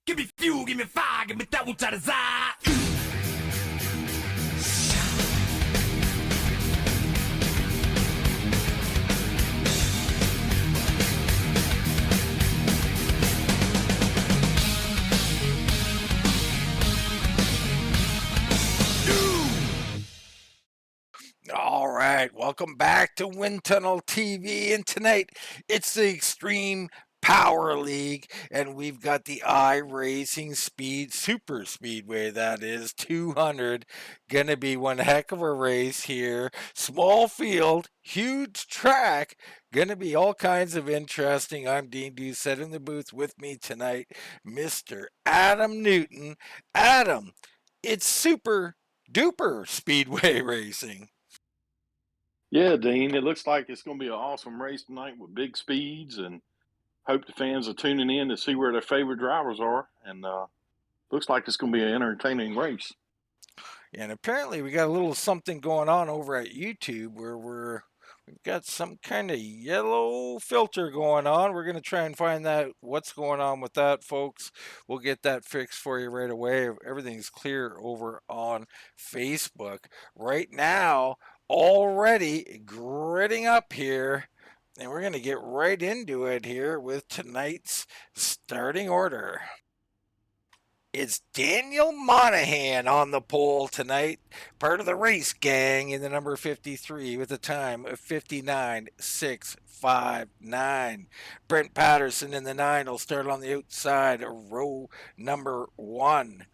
Give me fuel, give me fire, give me that which I desire. All right, welcome back to Wind Tunnel TV, and tonight it's the Extreme Power League, and we've got the iRacing Speed Super Speedway. That is 200. Gonna be one heck of a race here. Small field, huge track. Gonna be all kinds of interesting. I'm Dean Doucette in the booth with me tonight, Mr. Adam Newton. Adam, it's super duper speedway racing. Yeah, Dean, it looks like it's going to be an awesome race tonight with big speeds, and hope the fans are tuning in to see where their favorite drivers are. And looks like it's going to be an entertaining race. And apparently we got a little something going on over at YouTube where we've got some kind of yellow filter going on. We're going to try and find that what's going on with that, folks. We'll get that fixed for you right away. Everything's clear over on Facebook. Right now, already gritting up here. And we're going to get right into it here with tonight's starting order. It's Daniel Monahan on the pole tonight, part of the race gang in the number 53 with a time of 59.659. Brent Patterson in the 9 will start on the outside of row number 1.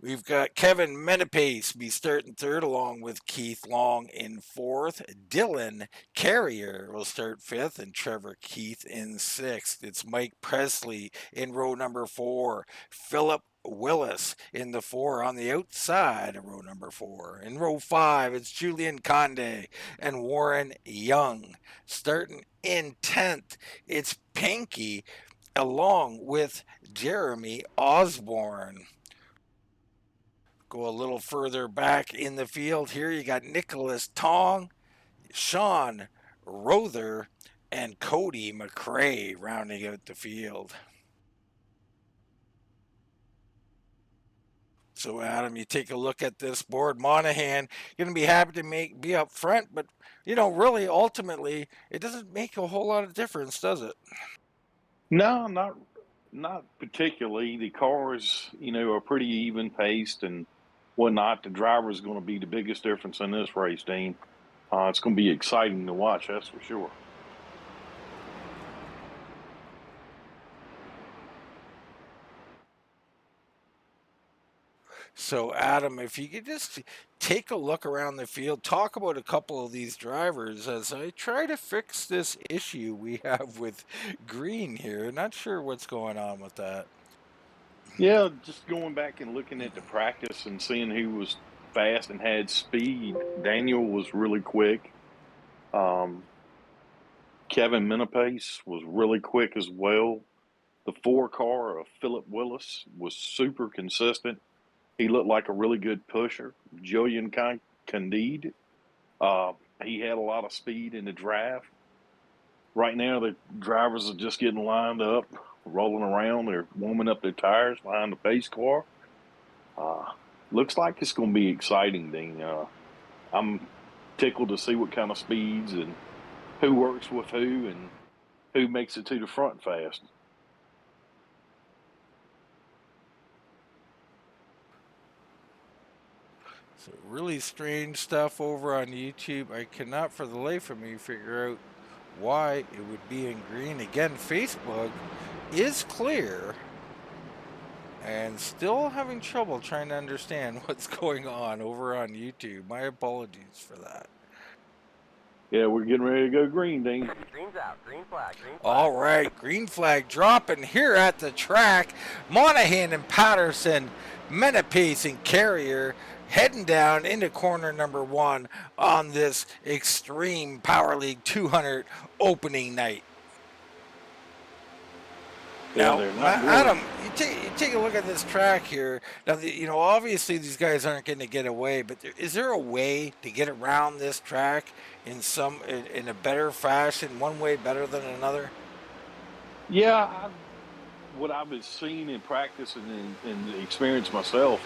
We've got Kevin Menepace be starting third along with Keith Long in fourth. Dylan Carrier will start fifth and Trevor Keith in sixth. It's Mike Presley in row number 4. Philip Willis in the 4 on the outside of row number 4. In row 5, it's Julian Conde and Warren Young. Starting in 10th, it's Pinky along with Jeremy Osborne. Go a little further back in the field here. You got Nicholas Tong, Sean Rother, and Cody McRae rounding out the field. So, Adam, you take a look at this board. Monahan going to be happy to be up front, but really, ultimately, it doesn't make a whole lot of difference, does it? No, not particularly. The cars, are pretty even paced and whatnot. The driver is going to be the biggest difference in this race, Dean. It's going to be exciting to watch, that's for sure. So, Adam, if you could just take a look around the field, talk about a couple of these drivers as I try to fix this issue we have with green here. Not sure what's going on with that. Yeah, just going back and looking at the practice and seeing who was fast and had speed. Daniel was really quick. Kevin Menepace was really quick as well. The 4 car of Philip Willis was super consistent. He looked like a really good pusher. Julian Candide, he had a lot of speed in the draft. Right now, the drivers are just getting lined up, rolling around. They're warming up their tires behind the pace car. Looks like it's going to be exciting, Dean. I'm tickled to see what kind of speeds and who works with who and who makes it to the front fast. So really strange stuff over on YouTube. I cannot for the life of me figure out why it would be in green. Again, Facebook is clear and still having trouble trying to understand what's going on over on YouTube. My apologies for that. Yeah, we're getting ready to go green, Dean. Green's out. Green flag. Green flag. All right, green flag dropping here at the track. Monahan and Patterson, Menepace and Carrier heading down into corner number 1 on this Extreme Power League 200 opening night. Now, Adam, you take a look at this track here. Now, obviously these guys aren't going to get away, but is there a way to get around this track in a better fashion, one way better than another? Yeah, what I've been seeing in practice and in the experience myself,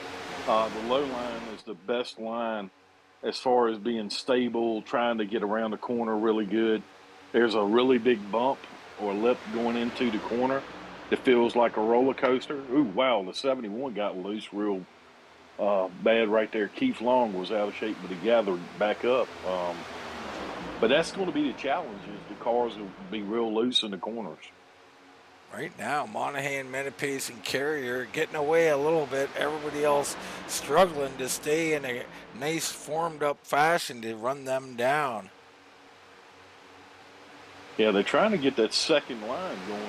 the low line is the best line as far as being stable, trying to get around the corner really good. There's a really big bump or lip going into the corner that feels like a roller coaster. Ooh, wow, the 71 got loose real bad right there. Keith Long was out of shape, but he gathered back up. But that's going to be the challenge, is the cars will be real loose in the corners. Right now, Monahan, Menapace, and Carrier getting away a little bit. Everybody else struggling to stay in a nice formed up fashion to run them down. Yeah, they're trying to get that second line going.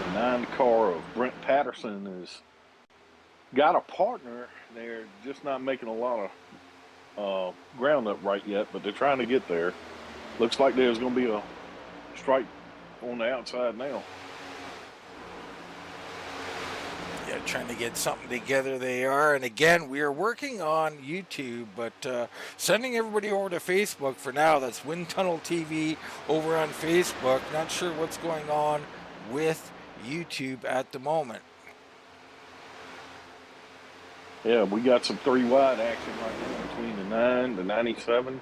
The 9 car of Brent Patterson has got a partner. They're just not making a lot of ground up right yet, but they're trying to get there. Looks like there's going to be a strike on the outside now. Yeah, trying to get something together they are. And again, we are working on YouTube, but sending everybody over to Facebook for now. That's Wind Tunnel TV over on Facebook. Not sure what's going on with YouTube at the moment. Yeah, we got some 3 wide action right now between the 9, the 97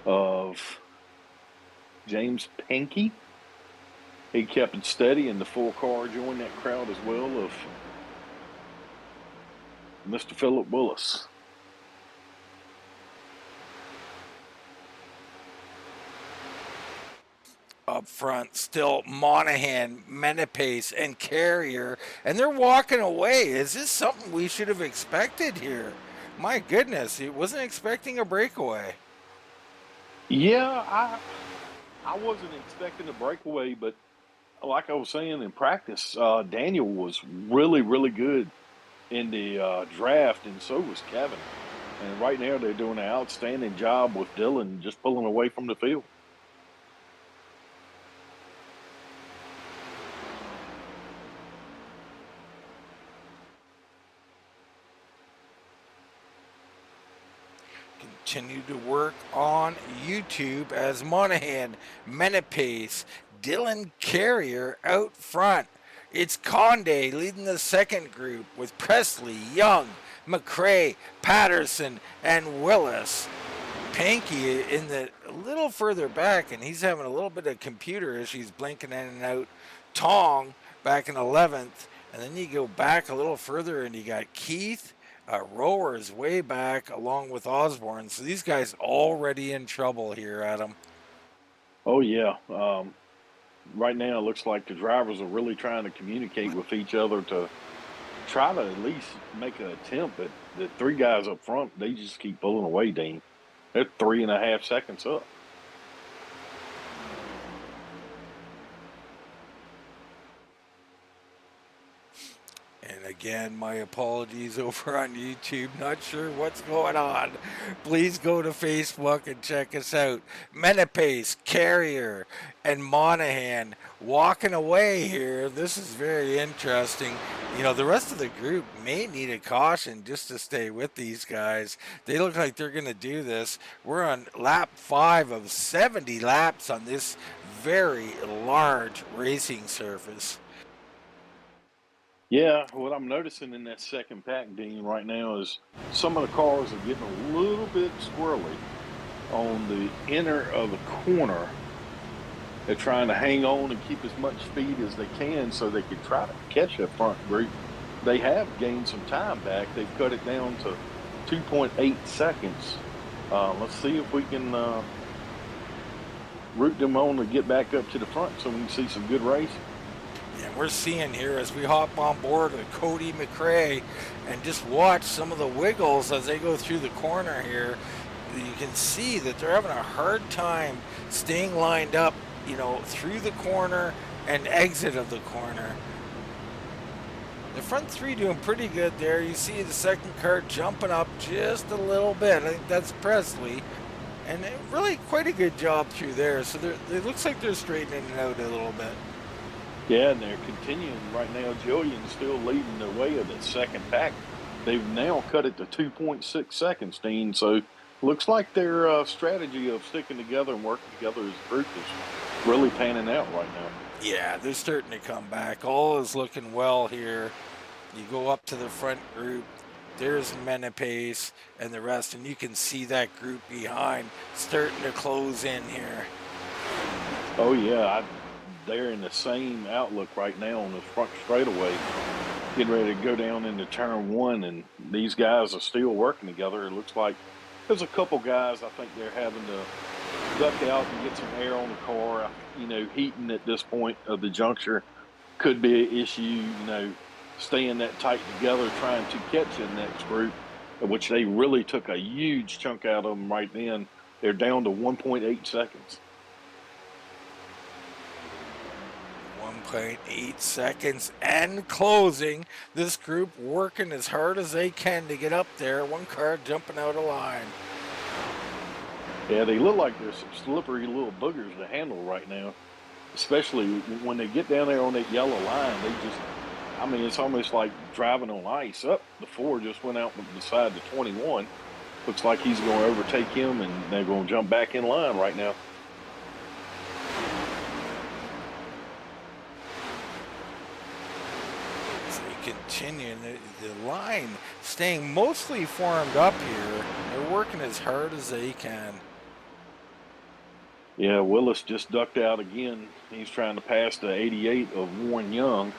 of James Pankey. He kept it steady, and the 4 car joined that crowd as well of Mr. Philip Willis. Up front, still Monahan, Menapace, and Carrier, and they're walking away. Is this something we should have expected here? My goodness, he wasn't expecting a breakaway. Yeah, I wasn't expecting a breakaway, but like I was saying in practice, Daniel was really, really good in the draft, and so was Kevin. And right now they're doing an outstanding job with Dylan just pulling away from the field. Continue to work on YouTube as Monahan, Menapace, Dylan Carrier out front. It's Conde leading the second group with Presley, Young, McRae, Patterson, and Willis. Pankey in the a little further back, and he's having a little bit of computer issues, blinking in and out. Tong back in 11th, and then you go back a little further, and you got Keith. Rowers way back along with Osborne. So these guys already in trouble here, Adam. Oh, yeah. Right now it looks like the drivers are really trying to communicate with each other to try to at least make an attempt. But the 3 guys up front, they just keep pulling away, Dean. They're 3.5 seconds up. And again, my apologies over on YouTube. Not sure what's going on. Please go to Facebook and check us out. Menapace, Carrier, and Monahan walking away here. This is very interesting. You know, the rest of the group may need a caution just to stay with these guys. They look like they're going to do this. We're on lap 5 of 70 laps on this very large racing surface. Yeah, what I'm noticing in that second pack, Dean, right now is some of the cars are getting a little bit squirrely on the inner of the corner. They're trying to hang on and keep as much speed as they can so they can try to catch that front group. They have gained some time back. They've cut it down to 2.8 seconds. Let's see if we can root them on to get back up to the front so we can see some good racing. And we're seeing here as we hop on board with Cody McRae and just watch some of the wiggles as they go through the corner here. You can see that they're having a hard time staying lined up, you know, through the corner and exit of the corner. The front 3 doing pretty good there. You see the second car jumping up just a little bit. I think that's Presley. And really quite a good job through there. So it looks like they're straightening it out a little bit. Yeah, and they're continuing right now. Jillian's still leading the way of that second pack. They've now cut it to 2.6 seconds, Dean. So looks like their strategy of sticking together and working together as a group is really panning out right now. Yeah, they're starting to come back. All is looking well here. You go up to the front group. There's Menapace and the rest, and you can see that group behind starting to close in here. Oh yeah, they're in the same outlook right now on the front straightaway, getting ready to go down into turn one, and these guys are still working together. It looks like there's a couple guys I think they're having to duck out and get some air on the car. You know, heating at this point of the juncture could be an issue. You know, staying that tight together, trying to catch the next group, which they really took a huge chunk out of them right then. They're down to 1.8 seconds. 1.8 seconds and closing. This group working as hard as they can to get up there. One car jumping out of line. Yeah, they look like there's some slippery little boogers to handle right now, especially when they get down there on that yellow line. They just, I mean, it's almost like driving on ice. Up, the 4 just went out beside the 21. Looks like he's going to overtake him, and they're going to jump back in line right now. So they continue, the line staying mostly formed up here. They're working as hard as they can. Yeah, Willis just ducked out again. He's trying to pass the 88 of Warren Young.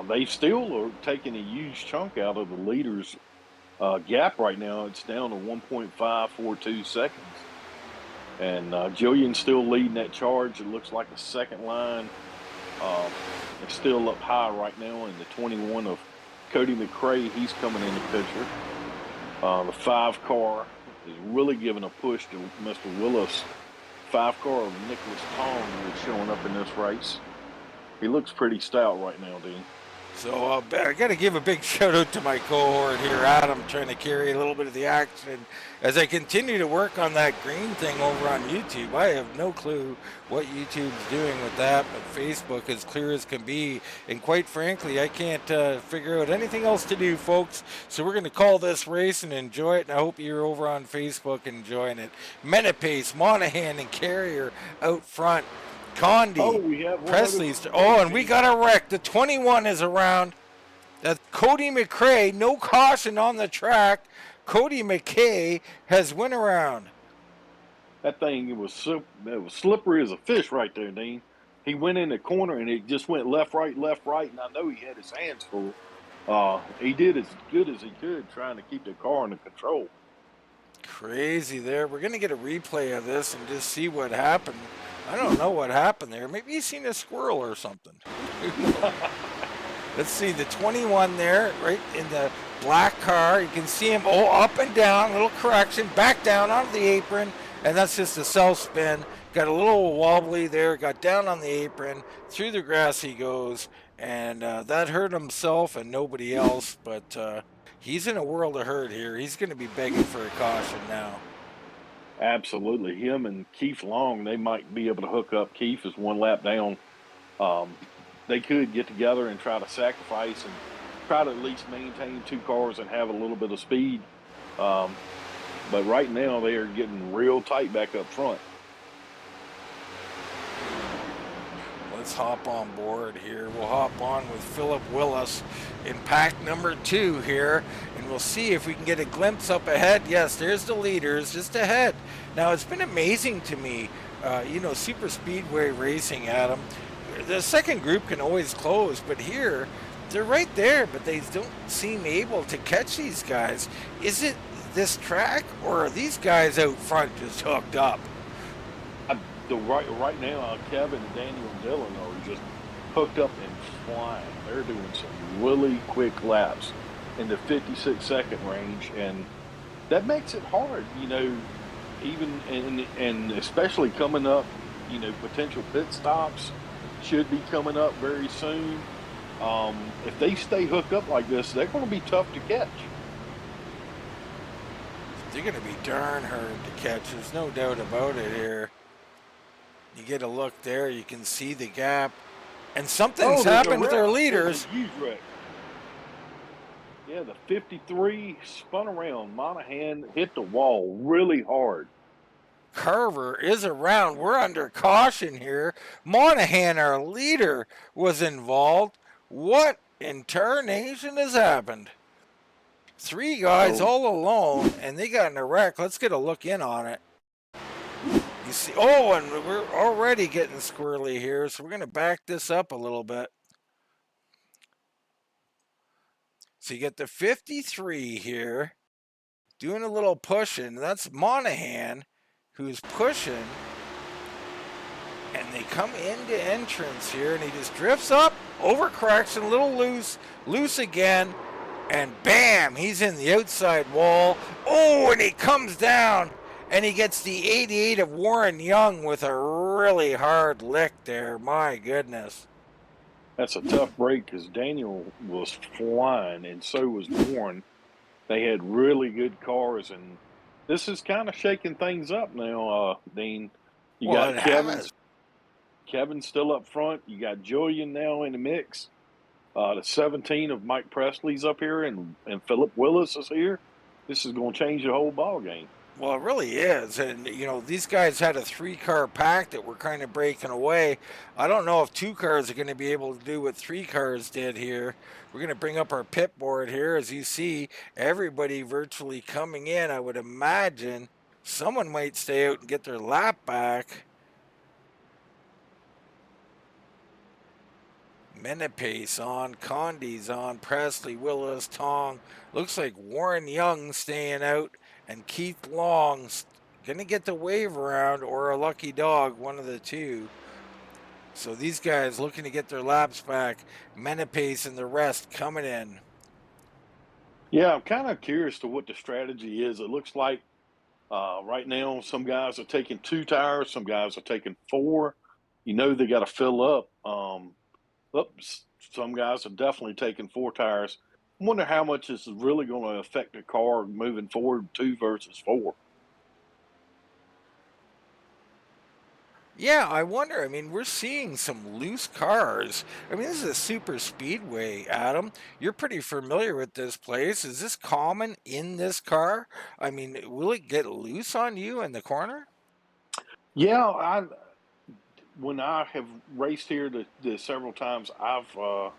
They still are taking a huge chunk out of the leader's gap right now. It's down to 1.542 seconds. And Jillian's still leading that charge. It looks like the second line is still up high right now. And the 21 of Cody McRae, he's coming in the picture. The 5 car is really giving a push to Mr. Willis. 5 car of Nicholas Tong is showing up in this race. He looks pretty stout right now, Dean. So I got to give a big shout out to my cohort here, Adam, trying to carry a little bit of the action as I continue to work on that green thing over on YouTube. I have no clue what YouTube's doing with that, but Facebook is clear as can be. And quite frankly, I can't figure out anything else to do, folks. So we're going to call this race and enjoy it. And I hope you're over on Facebook enjoying it. Menapace, Monahan, and Carrier out front. Condi, Oh, we have Presley's. Oh, and we got a wreck. The 21 is around. That's Cody McRae. No caution on the track. Cody McKay has went around. That thing, it was slippery as a fish right there, Dean. He went in the corner and it just went left, right, and I know he had his hands full. He did as good as he could trying to keep the car under control. Crazy there. We're going to get a replay of this and just see what happened. I don't know what happened there. Maybe he's seen a squirrel or something. Let's see the 21 there, right in the black car. You can see him up and down, little correction, back down onto the apron, and that's just a self-spin. Got a little wobbly there, got down on the apron, through the grass he goes, and that hurt himself and nobody else, but he's in a world of hurt here. He's going to be begging for a caution now. Absolutely. Him and Keith Long, they might be able to hook up. Keith is 1 lap down. They could get together and try to sacrifice and try to at least maintain 2 cars and have a little bit of speed. But right now they are getting real tight back up front. Let's hop on board here. We'll hop on with Philip Willis in pack number 2 here, and we'll see if we can get a glimpse up ahead. Yes, there's the leaders just ahead. Now, it's been amazing to me, Superspeedway racing, Adam. The second group can always close, but here, they're right there, but they don't seem able to catch these guys. Is it this track, or are these guys out front just hooked up? Right now, Kevin, Daniel, and Dylan are just hooked up and flying. They're doing some really quick laps in the 56-second range, and that makes it hard, even and especially coming up, potential pit stops should be coming up very soon. If they stay hooked up like this, they're going to be tough to catch. They're going to be darn hard to catch. There's no doubt about it here. You get a look there, you can see the gap. And something's happened with their leaders. Huge wreck. Yeah, the 53 spun around. Monahan hit the wall really hard. Carver is around. We're under caution here. Monahan, our leader, was involved. What in tarnation has happened? Three guys Oh, all alone, and they got in a wreck. Let's get a look in on it. You see, oh, and we're already getting squirrely here, so we're going to back this up a little bit. So you get the 53 here, doing a little pushing. That's Monahan, who's pushing. And they come into entrance here, and he just drifts up, overcorrection, a little loose again, and bam, he's in the outside wall. Oh, and he comes down, and he gets the 88 of Warren Young with a really hard lick there. My goodness. that's a tough break because Daniel was flying, and so was Warren. They had really good cars, and this is kind of shaking things up now, Dean. You Well, got it Kevin's has. Kevin's still up front. You got Julian now in the mix. The 17 of Mike Presley's up here, and Philip Willis is here. This is going to change the whole ball game. Well, it really is. And, you know, these guys had a 3-car pack that were kind of breaking away. I don't know if 2 cars are going to be able to do what 3 cars did here. We're going to bring up our pit board here. As you see, everybody virtually coming in. I would imagine someone might stay out and get their lap back. Menapace on, Condi's on, Presley, Willis, Tong. Looks like Warren Young staying out, and Keith Long's gonna get the wave around or a lucky dog, one of the two. So these guys looking to get their laps back. Menapace and the rest coming in. Yeah, I'm kind of curious to what the strategy is. It looks like right now some guys are taking 2 tires, some guys are taking 4. You know they got to fill up. Some guys are definitely taking 4 tires. I wonder how much this is really going to affect the car moving forward, 2 versus 4. Yeah, I wonder. I mean, we're seeing some loose cars. I mean, this is a super speedway, Adam. You're pretty familiar with this place. Is this common in this car? I mean, will it get loose on you in the corner? Yeah, when I have raced here several times, I've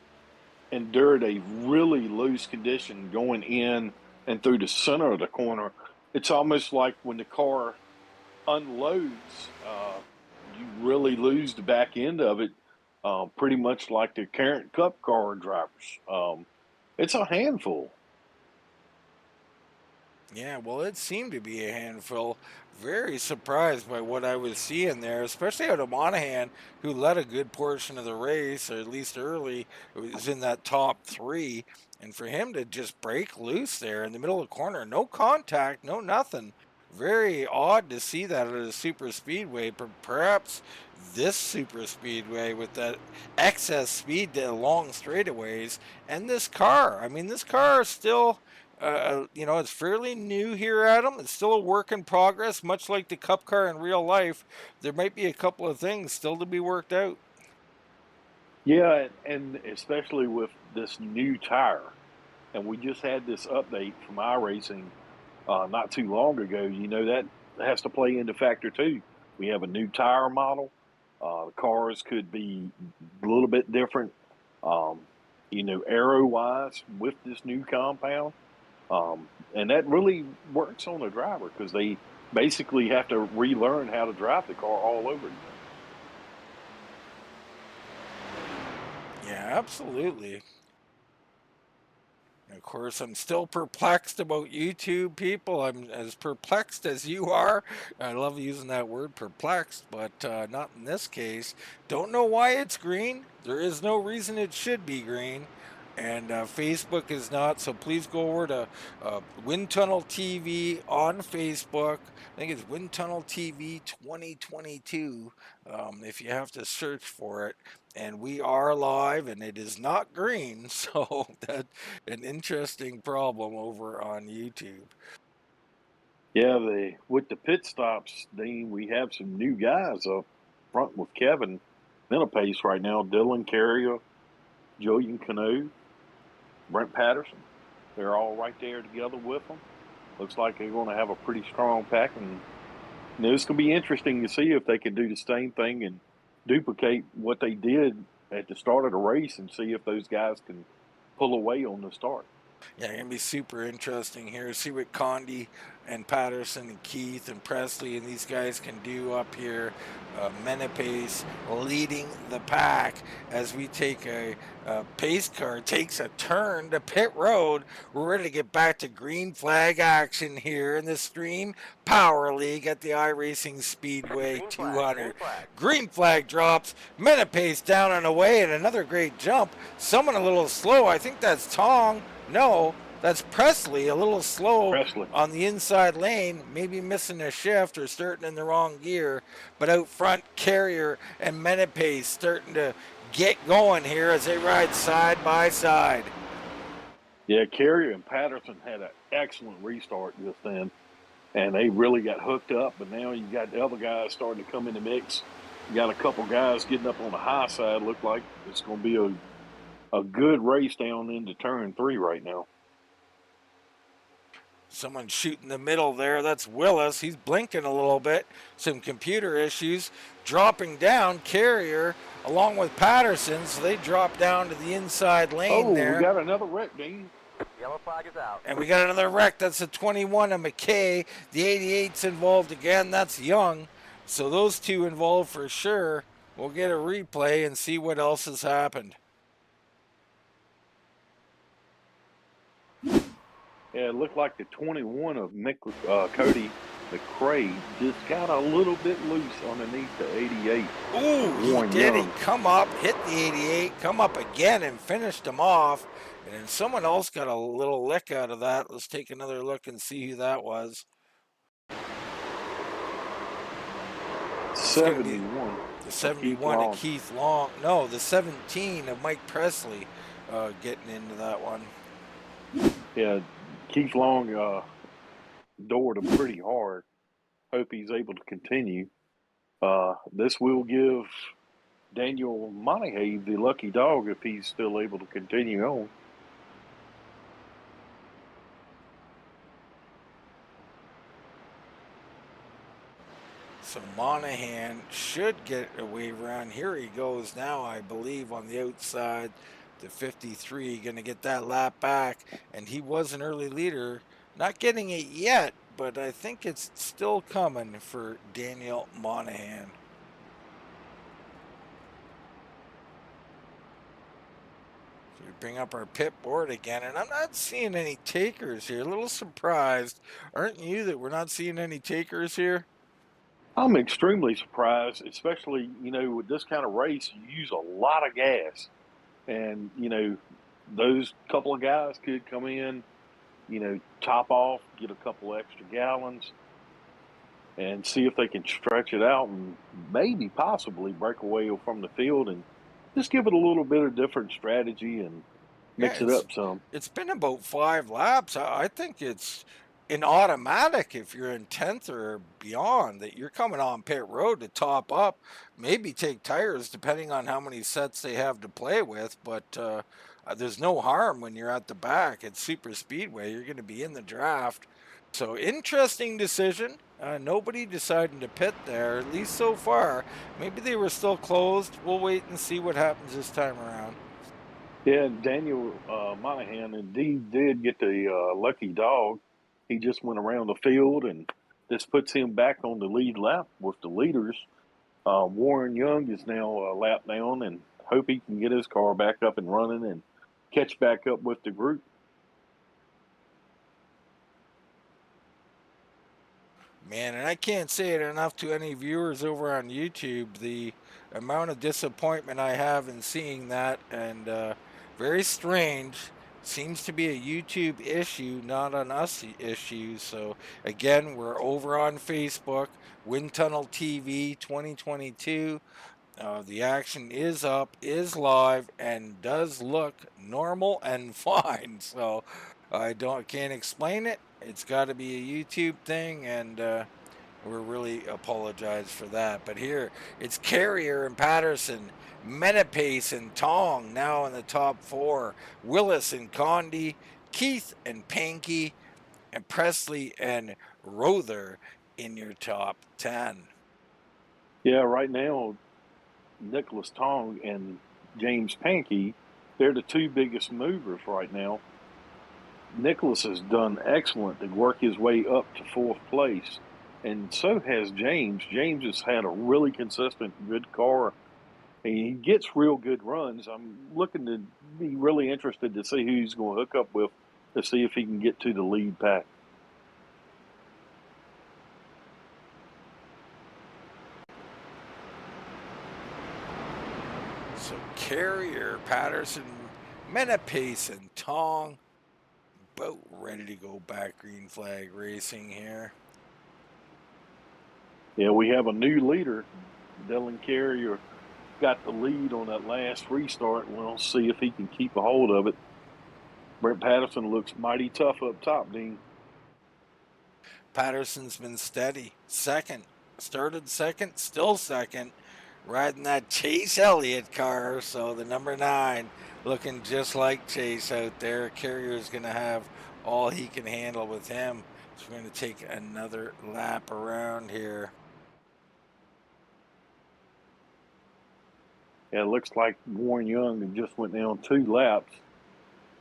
endured a really loose condition going in and through the center of the corner. It's almost like when the car unloads, you really lose the back end of it, pretty much like the current Cup car drivers. It's a handful. Yeah, well, it seemed to be a handful. Very surprised by what I was seeing there, especially out of Monahan, who led a good portion of the race, or at least early. It was in that top 3. And for him to just break loose there in the middle of the corner, no contact, no nothing. Very odd to see that at a super speedway. Perhaps this super speedway with that excess speed to long straightaways, and this car. I mean, this car is still you know, it's fairly new here, Adam. It's still a work in progress, much like the Cup car in real life. There might be a couple of things still to be worked out. Yeah, and especially with this new tire. And we just had this update from iRacing not too long ago. You know, that has to play into factor too. We have a new tire model. The cars could be a little bit different, you know, aero wise with this new compound. And that really works on the driver because they basically have to relearn how to drive the car all over again. Yeah, absolutely. Of course, I'm still perplexed about YouTube, people. I'm as perplexed as you are. I love using that word, perplexed, but not in this case. Don't know why it's green. There is no reason it should be green. And Facebook is not, so please go over to Wind Tunnel TV on Facebook. I think it's Wind Tunnel TV 2022 if you have to search for it. And we are live, and it is not green, so that's an interesting problem over on YouTube. Yeah, with the pit stops, Dean, we have some new guys up front with Kevin Minipace right now. Dylan Carrier, Julian Cano, Brent Patterson. They're all right there together with them. Looks like they're going to have a pretty strong pack and It's going to be interesting to see if they can do the same thing and duplicate what they did at the start of the race and see if those guys can pull away on the start. Yeah, it's going to be super interesting here. See what Condi and Patterson and Keith and Presley and these guys can do up here. Menapace leading the pack as we take a pace car takes a turn to pit road. We're ready to get back to green flag action here in the Stream Power League at the iRacing Speedway Green flag, 200. green flag. Green flag drops. Menapace down and away, and another great jump. Someone a little slow. I think that's Tong. No, that's Presley, a little slow Presley. on the inside lane, maybe missing a shift or starting in the wrong gear. But out front, Carrier and Menapace starting to get going here as they ride side by side. Yeah, Carrier and Patterson had an excellent restart just then, and they really got hooked up. But now you got the other guys starting to come in the mix. You got a couple guys getting up on the high side. Look like it's going to be a good race down into turn 3 right now. Someone shooting the middle there. That's Willis. He's blinking a little bit. Some computer issues. Dropping down, Carrier along with Patterson. So they drop down to the inside lane there. We got another wreck, Dean. Yellow flag is out. And we got another wreck. That's a 21 of McKay. The 88's involved again. That's Young. So those two involved for sure. We'll get a replay and see what else has happened. Yeah, it looked like the 21 of Cody McCrae just got a little bit loose underneath the 88. Ooh, he Warren did. Young. He come up, hit the 88, come up again and finished him off. And then someone else got a little lick out of that. Let's take another look and see who that was. 71. The 71 of Keith Long. No, the 17 of Mike Presley getting into that one. Yeah, Keith Long doored him pretty hard. Hope he's able to continue. This will give Daniel Monahay the lucky dog if he's still able to continue on. So Monahan should get a wave around. Here he goes now, I believe, on the outside. The 53, going to get that lap back. And he was an early leader. Not getting it yet, but I think it's still coming for Daniel Monahan. So we bring up our pit board again, and I'm not seeing any takers here. A little surprised. Aren't you that we're not seeing any takers here? I'm extremely surprised, especially, with this kind of race, you use a lot of gas. And, those couple of guys could come in, top off, get a couple extra gallons, and see if they can stretch it out and maybe possibly break away from the field and just give it a little bit of different strategy and mix it up some. It's been about 5 laps. I think it's an automatic if you're in 10th or beyond that you're coming on pit road to top up, maybe take tires depending on how many sets they have to play with, but there's no harm when you're at the back at Superspeedway. You're going to be in the draft. So interesting decision. Nobody deciding to pit there, at least so far. Maybe they were still closed. We'll wait and see what happens this time around. Yeah, Daniel Monahan indeed did get the lucky dog. He just went around the field, and this puts him back on the lead lap with the leaders. Warren Young is now a lap down, and hope he can get his car back up and running and catch back up with the group. Man, and I can't say it enough to any viewers over on YouTube, the amount of disappointment I have in seeing that, and very strange. Seems to be a YouTube issue, not an us issue. So again, we're over on Facebook, Wind Tunnel TV 2022. The action is up, is live, and does look normal and fine. So I can't explain it. It's got to be a YouTube thing, and we really apologize for that. But here, it's Carrier and Patterson, Menapace and Tong now in the top 4. Willis and Condi, Keith and Pankey, and Presley and Rother in your top 10. Yeah, right now, Nicholas Tong and James Pankey, they're the two biggest movers right now. Nicholas has done excellent to work his way up to fourth place, and so has James. James has had a really consistent, good car. And he gets real good runs. I'm looking to be really interested to see who he's going to hook up with to see if he can get to the lead pack. So Carrier, Patterson, Menapace, and Tong about ready to go back green flag racing here. Yeah, we have a new leader. Dylan Carrier got the lead on that last restart. We'll see if he can keep a hold of it. Brent Patterson looks mighty tough up top, Dean. Patterson's been steady. Second. Started second, still second. Riding that Chase Elliott car. So the number 9 looking just like Chase out there. Carrier's going to have all he can handle with him. So we're going to take another lap around here. Yeah, it looks like Warren Young just went down 2 laps.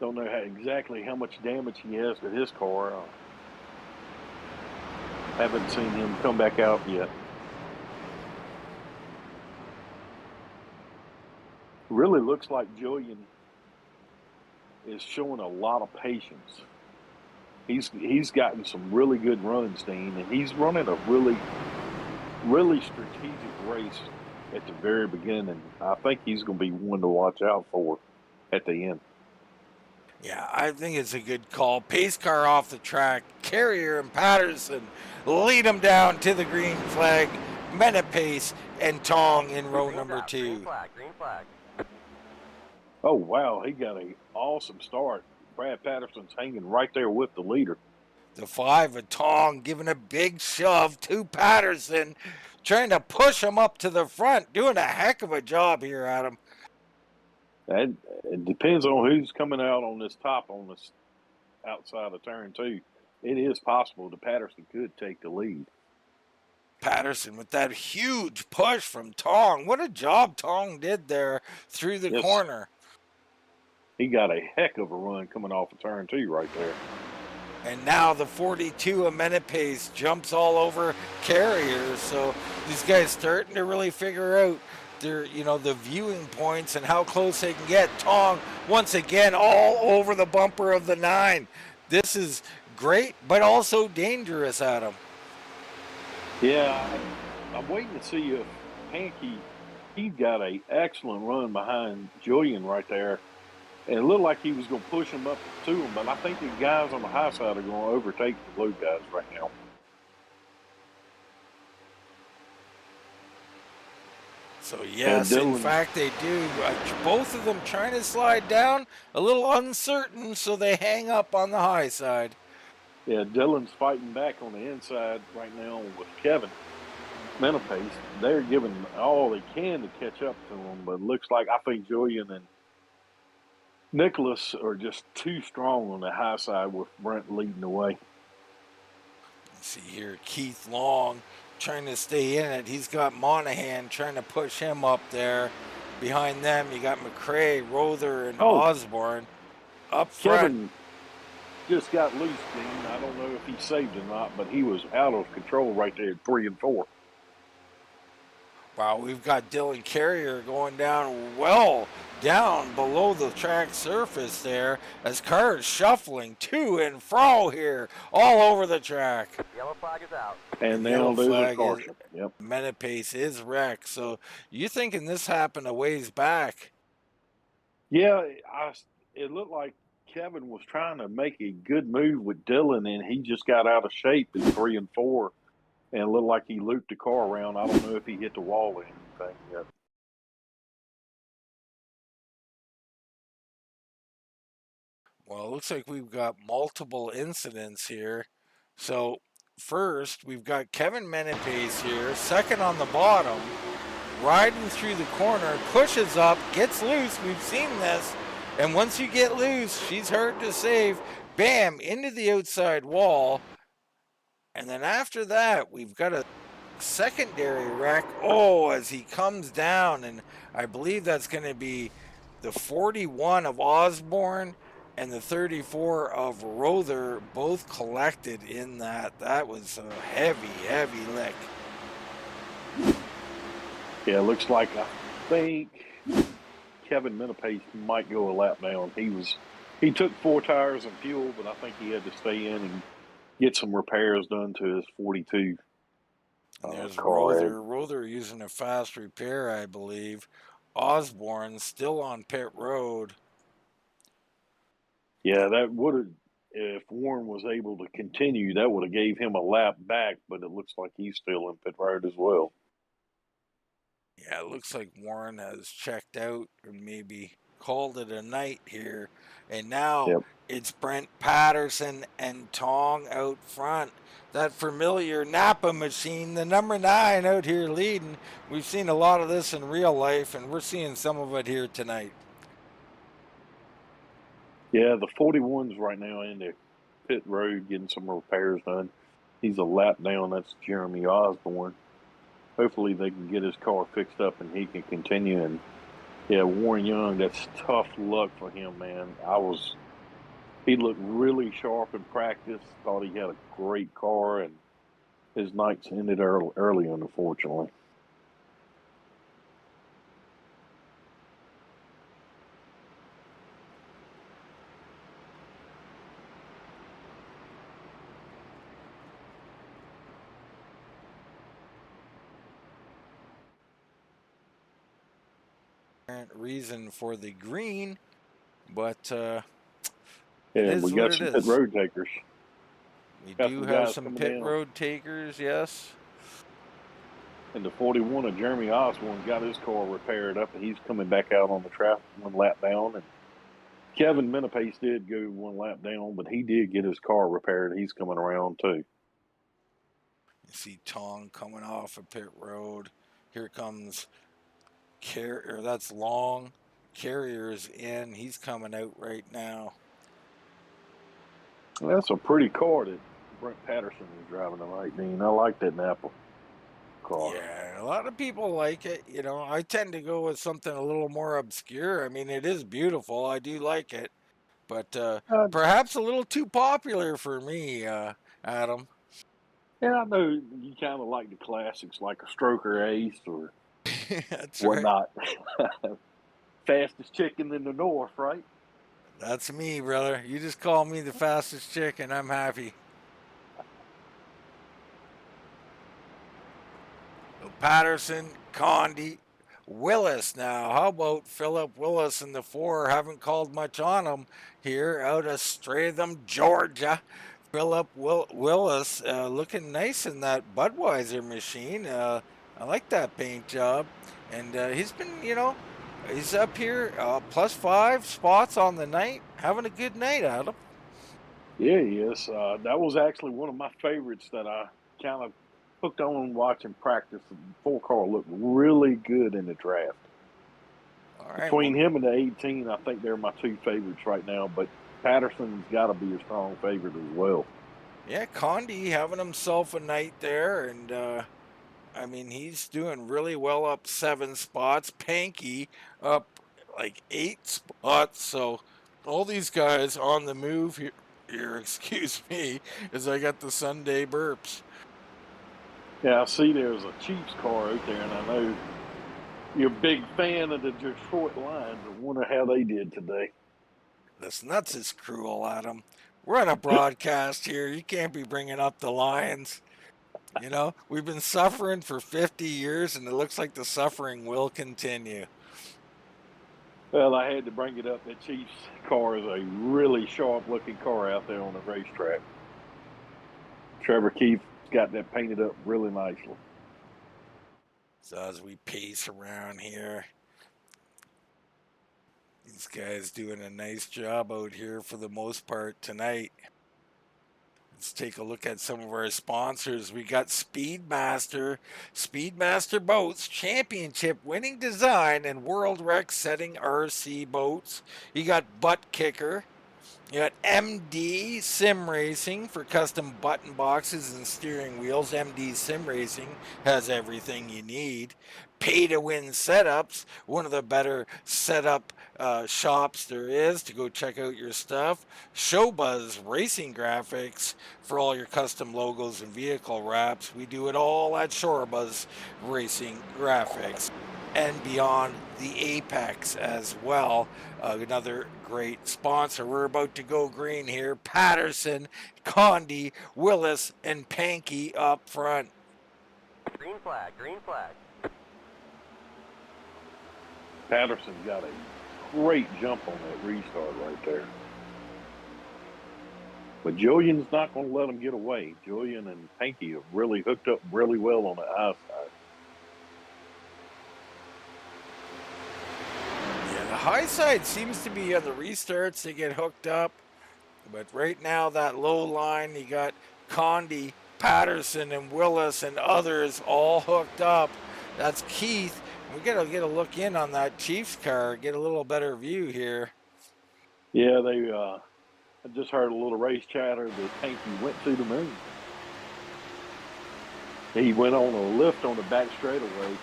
Don't know exactly how much damage he has to his car. Haven't seen him come back out yet. Really looks like Julian is showing a lot of patience. He's gotten some really good runs, Dean, and he's running a really strategic race at the very beginning. I think he's going to be one to watch out for at the end. Yeah, I think it's a good call. Pace car off the track. Carrier and Patterson lead them down to the green flag. Menapace and Tong in row number 2. Green flag, green flag. Oh, wow, he got an awesome start. Brad Patterson's hanging right there with the leader. The 5 of Tong giving a big shove to Patterson, trying to push him up to the front. Doing a heck of a job here, Adam. It depends on who's coming out on this top on this outside of turn 2. It is possible that Patterson could take the lead. Patterson with that huge push from Tong. What a job Tong did there through the corner. He got a heck of a run coming off of turn 2 right there. And now the 42 of Menapace jumps all over Carrier. So these guys starting to really figure out their, the viewing points and how close they can get. Tong once again all over the bumper of the 9. This is great, but also dangerous, Adam. Yeah, I'm waiting to see if Pankey, he got an excellent run behind Julian right there. And it looked like he was going to push him up to him, but I think the guys on the high side are going to overtake the blue guys right now. So, yes, in fact, they do. Both of them trying to slide down, a little uncertain, so they hang up on the high side. Yeah, Dylan's fighting back on the inside right now with Kevin Menapace. They're giving all they can to catch up to him, but it looks like I think Julian and Nicholas are just too strong on the high side with Brent leading the way. Let's see here, Keith Long trying to stay in it. He's got Monahan trying to push him up there. Behind them, you got McRae, Rother, and Osborne up front. Kevin just got loose, Dean. I don't know if he saved or not, but he was out of control right there at 3 and 4. Wow, we've got Dylan Carrier going down well down below the track surface there as cars shuffling to and fro here all over the track. Yellow flag is out. And now there's a caution. Yep. Menapace is wrecked. So you thinking this happened a ways back? Yeah, it looked like Kevin was trying to make a good move with Dylan, and he just got out of shape in 3 and 4. And it looked like he looped the car around. I don't know if he hit the wall or anything yet. Well, it looks like we've got multiple incidents here. So first, we've got Kevin Menapace here, second on the bottom, riding through the corner, pushes up, gets loose. We've seen this. And once you get loose, she's hard to save. Bam, into the outside wall. And then after that, we've got a secondary wreck. Oh, as he comes down, and I believe that's going to be the 41 of Osborne and the 34 of Rother, both collected in that. That was a heavy, heavy lick. Yeah, it looks like I think Kevin Minipace might go a lap down. He took 4 tires and fuel, but I think he had to stay in and get some repairs done to his 42 And there's car. Rother using a fast repair, I believe. Osborne still on pit road. Yeah, that would have, if Warren was able to continue, that would have gave him a lap back, but it looks like he's still in pit road as well. Yeah, it looks like Warren has checked out and maybe called it a night here. And now it's Brent Patterson and Tong out front. That familiar Napa machine, the number 9 out here leading. We've seen a lot of this in real life, and we're seeing some of it here tonight. Yeah, the 41's right now in the pit road getting some repairs done. He's a lap down. That's Jeremy Osborne. Hopefully they can get his car fixed up and he can continue. And yeah, Warren Young, that's tough luck for him, man. He looked really sharp in practice. Thought he had a great car, and his nights ended early, unfortunately. Reason for the green, but yeah, we got some pit road takers. We do have some pit road takers, yes. And the 41 of Jeremy Osborne got his car repaired up, and he's coming back out on the track 1 lap down. And Kevin Minipace did go 1 lap down, but he did get his car repaired. He's coming around too. You see Tong coming off of pit road. Here comes Carrier. That's Long. Carrier's in. He's coming out right now. That's a pretty car that Brent Patterson is driving tonight, Dean. I like that Napa car. Yeah, a lot of people like it. You know, I tend to go with something a little more obscure. I mean, it is beautiful. I do like it. But perhaps a little too popular for me, Adam. Yeah, I know you kind of like the classics like a Stroker Ace or That's whatnot. Right. Fastest chicken in the north, right? That's me, brother. You just call me the fastest chicken. I'm happy. Patterson, Condi, Willis now. How about Philip Willis in the 4? Haven't called much on him here out of Stratham, Georgia. Philip Willis looking nice in that Budweiser machine. I like that paint job. And he's been, you know, he's up here +5 spots on the night. Having a good night, Adam. Yeah, he is. That was actually one of my favorites that I kind of hooked on watching practice. The 4 car looked really good in the draft. All right, between him and the 18, I think they're my 2 favorites right now, but Patterson's got to be a strong favorite as well. Yeah, Condi having himself a night there, and I mean, he's doing really well up 7 spots. Panky up like 8 spots, so all these guys on the move here, excuse me, as I got the Sunday burps. Yeah, I see there's a Chiefs car out there, and I know you're a big fan of the Detroit Lions. I wonder how they did today. Listen, that's just cruel, Adam. We're on a broadcast here. You can't be bringing up the Lions. You know, we've been suffering for 50 years, and it looks like the suffering will continue. Well, I had to bring it up. That Chiefs car is a really sharp-looking car out there on the racetrack. Trevor Keefe got that painted up really nicely. So as we pace around here, these guys doing a nice job out here for the most part tonight. Let's take a look at some of our sponsors. We got Speedmaster Boats, championship winning design and world record setting RC boats. You got Butt Kicker, You got MD Sim Racing for custom button boxes and steering wheels. MD Sim Racing has everything you need. Pay to win setups, one of the better setup shops there is to go check out your stuff. Showbuzz Racing Graphics for all your custom logos and vehicle wraps. We do it all at Shorebuzz Racing Graphics and beyond the Apex as well. Another great sponsor. We're about to go green here. Patterson, Condi, Willis, and Pankey up front. Green flag, green flag. Patterson got a great jump on that restart right there. But Julian's not going to let him get away. Julian and Pankey have really hooked up really well on the outside. Yeah, the high side seems to be on the restarts. They get hooked up. But right now, that low line, you got Condi, Patterson, and Willis, and others all hooked up. That's Keith. We got to get a look in on that Chiefs car, get a little better view here. Yeah, I just heard a little race chatter that Pankey went to the moon. He went on a lift on the back straightaway.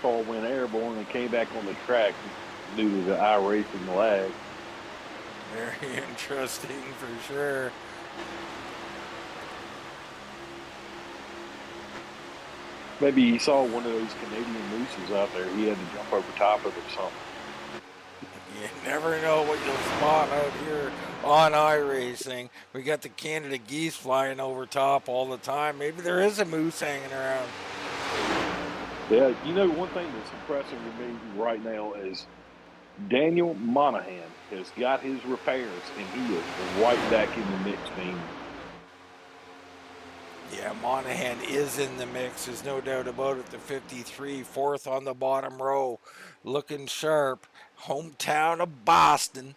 Car went airborne and came back on the track due to the iRacing lag. Very interesting for sure. Maybe he saw one of those Canadian mooses out there. He had to jump over top of it or something. You never know what you'll spot out here on iRacing. We got the Canada geese flying over top all the time. Maybe there is a moose hanging around. Yeah, you know, one thing that's impressive to me right now is Daniel Monahan has got his repairs, and he is right back in the mix, man. Yeah, Monahan is in the mix. There's no doubt about it. The 53, fourth on the bottom row, looking sharp. Hometown of Boston.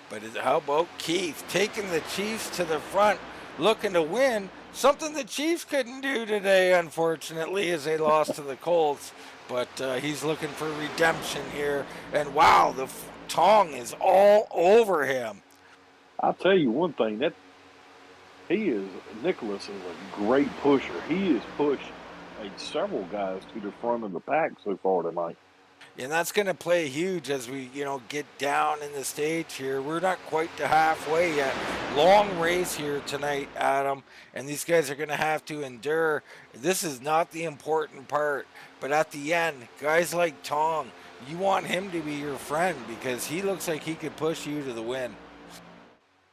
But how about Keith taking the Chiefs to the front, looking to win? Something the Chiefs couldn't do today, unfortunately, as they lost to the Colts. But he's looking for redemption here. And wow, the Tong is all over him. I'll tell you one thing, Nicholas is a great pusher. He has pushed several guys to the front of the pack so far tonight. And that's going to play huge as we, get down in the stage here. We're not quite to halfway yet. Long race here tonight, Adam. And these guys are going to have to endure. This is not the important part. But at the end, guys like Tong, you want him to be your friend because he looks like he could push you to the win.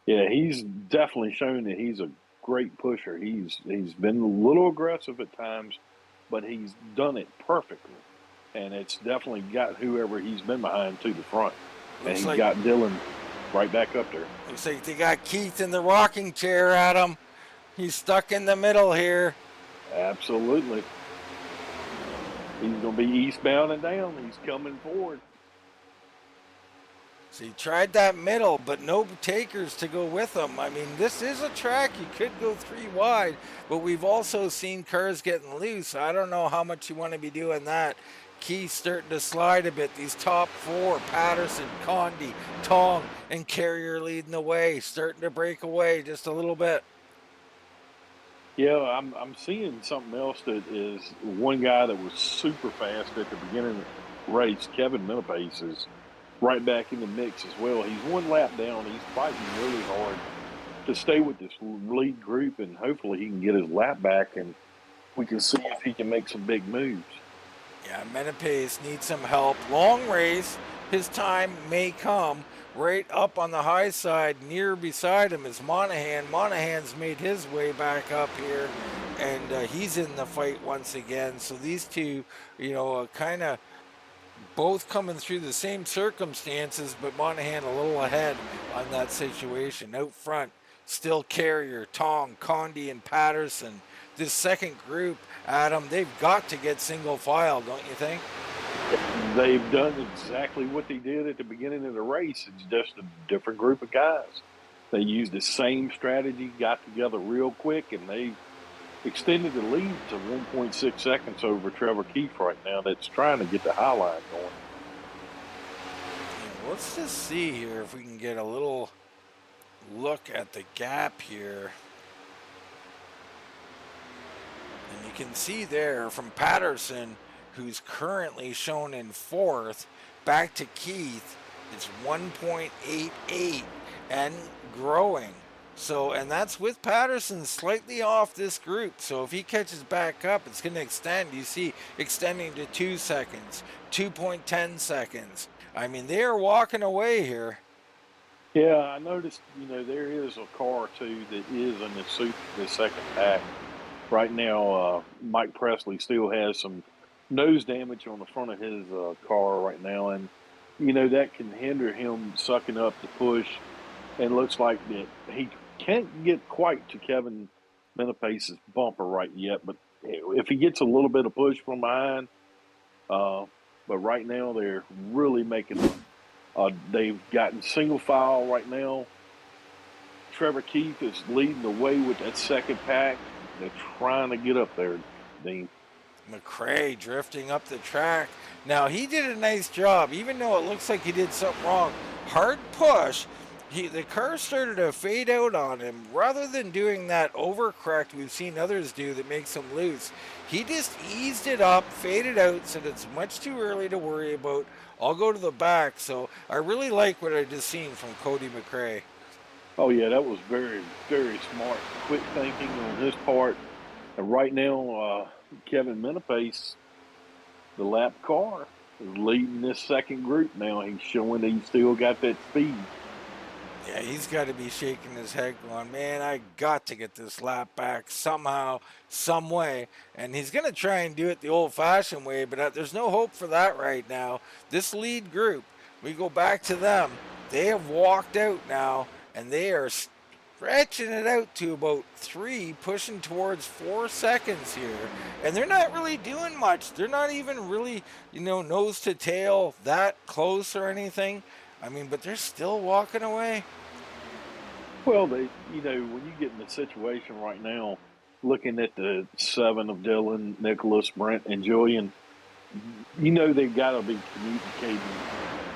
Yeah, he's definitely shown that he's a great pusher. He's been a little aggressive at times, but he's done it perfectly. And it's definitely got whoever he's been behind to the front. And he's got Dylan right back up there. Looks like they got Keith in the rocking chair, Adam. He's stuck in the middle here. Absolutely. He's going to be eastbound and down. He's coming forward. So he tried that middle, but no takers to go with him. I mean, this is a track. You could go 3 wide, but we've also seen cars getting loose. I don't know how much you want to be doing that. Keith starting to slide a bit. These top 4, Patterson, Condi, Tong, and Carrier leading the way, starting to break away just a little bit. Yeah, I'm seeing something else that is one guy that was super fast at the beginning of the race, Kevin Menapace, is right back in the mix as well. He's 1 lap down. He's fighting really hard to stay with this lead group, and hopefully he can get his lap back, and we can see if he can make some big moves. Yeah, Menapace needs some help. Long race. His time may come. Right up on the high side, near beside him is Monahan. Monahan's made his way back up here, and he's in the fight once again. So these two, kind of both coming through the same circumstances, but Monahan a little ahead on that situation. Out front, still Carrier, Tong, Condi, and Patterson. This second group, Adam, they've got to get single file, don't you think? They've done exactly what they did at the beginning of the race. It's just a different group of guys. They used the same strategy, got together real quick, and they extended the lead to 1.6 seconds over Trevor Keefe right now. That's trying to get the high line going. Yeah, let's just see here if we can get a little look at the gap here. And you can see there from Patterson, who's currently shown in fourth, back to Keith, it's 1.88 and growing. So, and that's with Patterson slightly off this group. So if he catches back up, it's going to extend. You see, extending to 2 seconds, 2.10 seconds. I mean, they are walking away here. Yeah, I noticed, there is a car or two that is in the second pack. Right now, Mike Presley still has some nose damage on the front of his car right now, and that can hinder him sucking up the push. And looks like that he can't get quite to Kevin Menapace's bumper right yet, but if he gets a little bit of push from behind, but right now they're really making. They've gotten single file right now. Trevor Keefe is leading the way with that second pack. They're trying to get up there, Dean. McRae drifting up the track. Now, he did a nice job, even though it looks like he did something wrong. Hard push. The car started to fade out on him. Rather than doing that overcorrect we've seen others do that makes him loose, he just eased it up, faded out, said it's much too early to worry about. I'll go to the back. So I really like what I just seen from Cody McRae. Oh, yeah, that was very, very smart, quick thinking on his part. And right now, Kevin Menapace, the lap car, is leading this second group now. He's showing that he's still got that speed. Yeah, he's got to be shaking his head going, man, I got to get this lap back somehow, some way. And he's going to try and do it the old-fashioned way, but there's no hope for that right now. This lead group, we go back to them. They have walked out now, and they are stretching it out to about 3, pushing towards 4 seconds here. And they're not really doing much. They're not even really, nose to tail that close or anything. I mean, but they're still walking away. Well, when you get in the situation right now, looking at the 7 of Dylan, Nicholas, Brent, and Julian, they've got to be communicating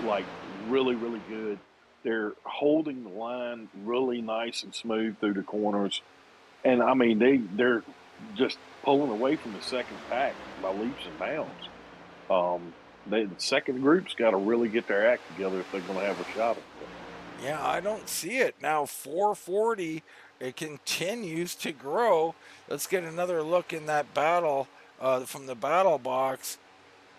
like really, really good. They're holding the line really nice and smooth through the corners. And, I mean, they're just pulling away from the second pack by leaps and bounds. The second group's got to really get their act together if they're going to have a shot at it. Yeah, I don't see it. Now 440, it continues to grow. Let's get another look in that battle from the battle box.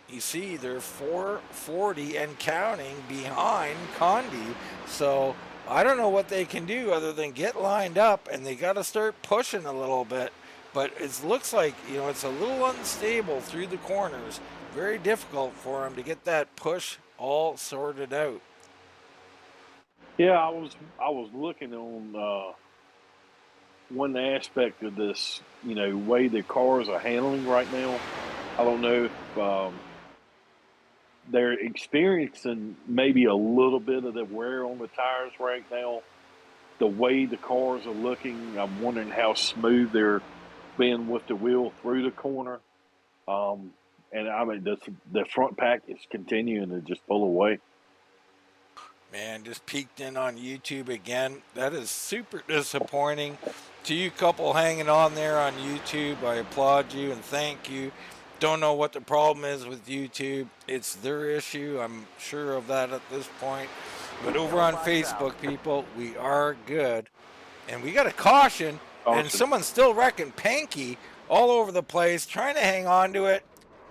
You see they're 440 and counting behind Condi. So I don't know what they can do other than get lined up, and they got to start pushing a little bit. But it looks like, it's a little unstable through the corners. Very difficult for them to get that push all sorted out. Yeah, I was looking on one aspect of this, way the cars are handling right now. I don't know if they're experiencing maybe a little bit of the wear on the tires right now. The way the cars are looking, I'm wondering how smooth they're being with the wheel through the corner. And I mean, the front pack is continuing to just pull away. Man, just peeked in on YouTube again. That is super disappointing. To you couple hanging on there on YouTube, I applaud you and thank you. Don't know what the problem is with YouTube. It's their issue. I'm sure of that at this point. But over on Facebook, people, we are good. And we got a caution. And someone's still wrecking Panky all over the place, trying to hang on to it.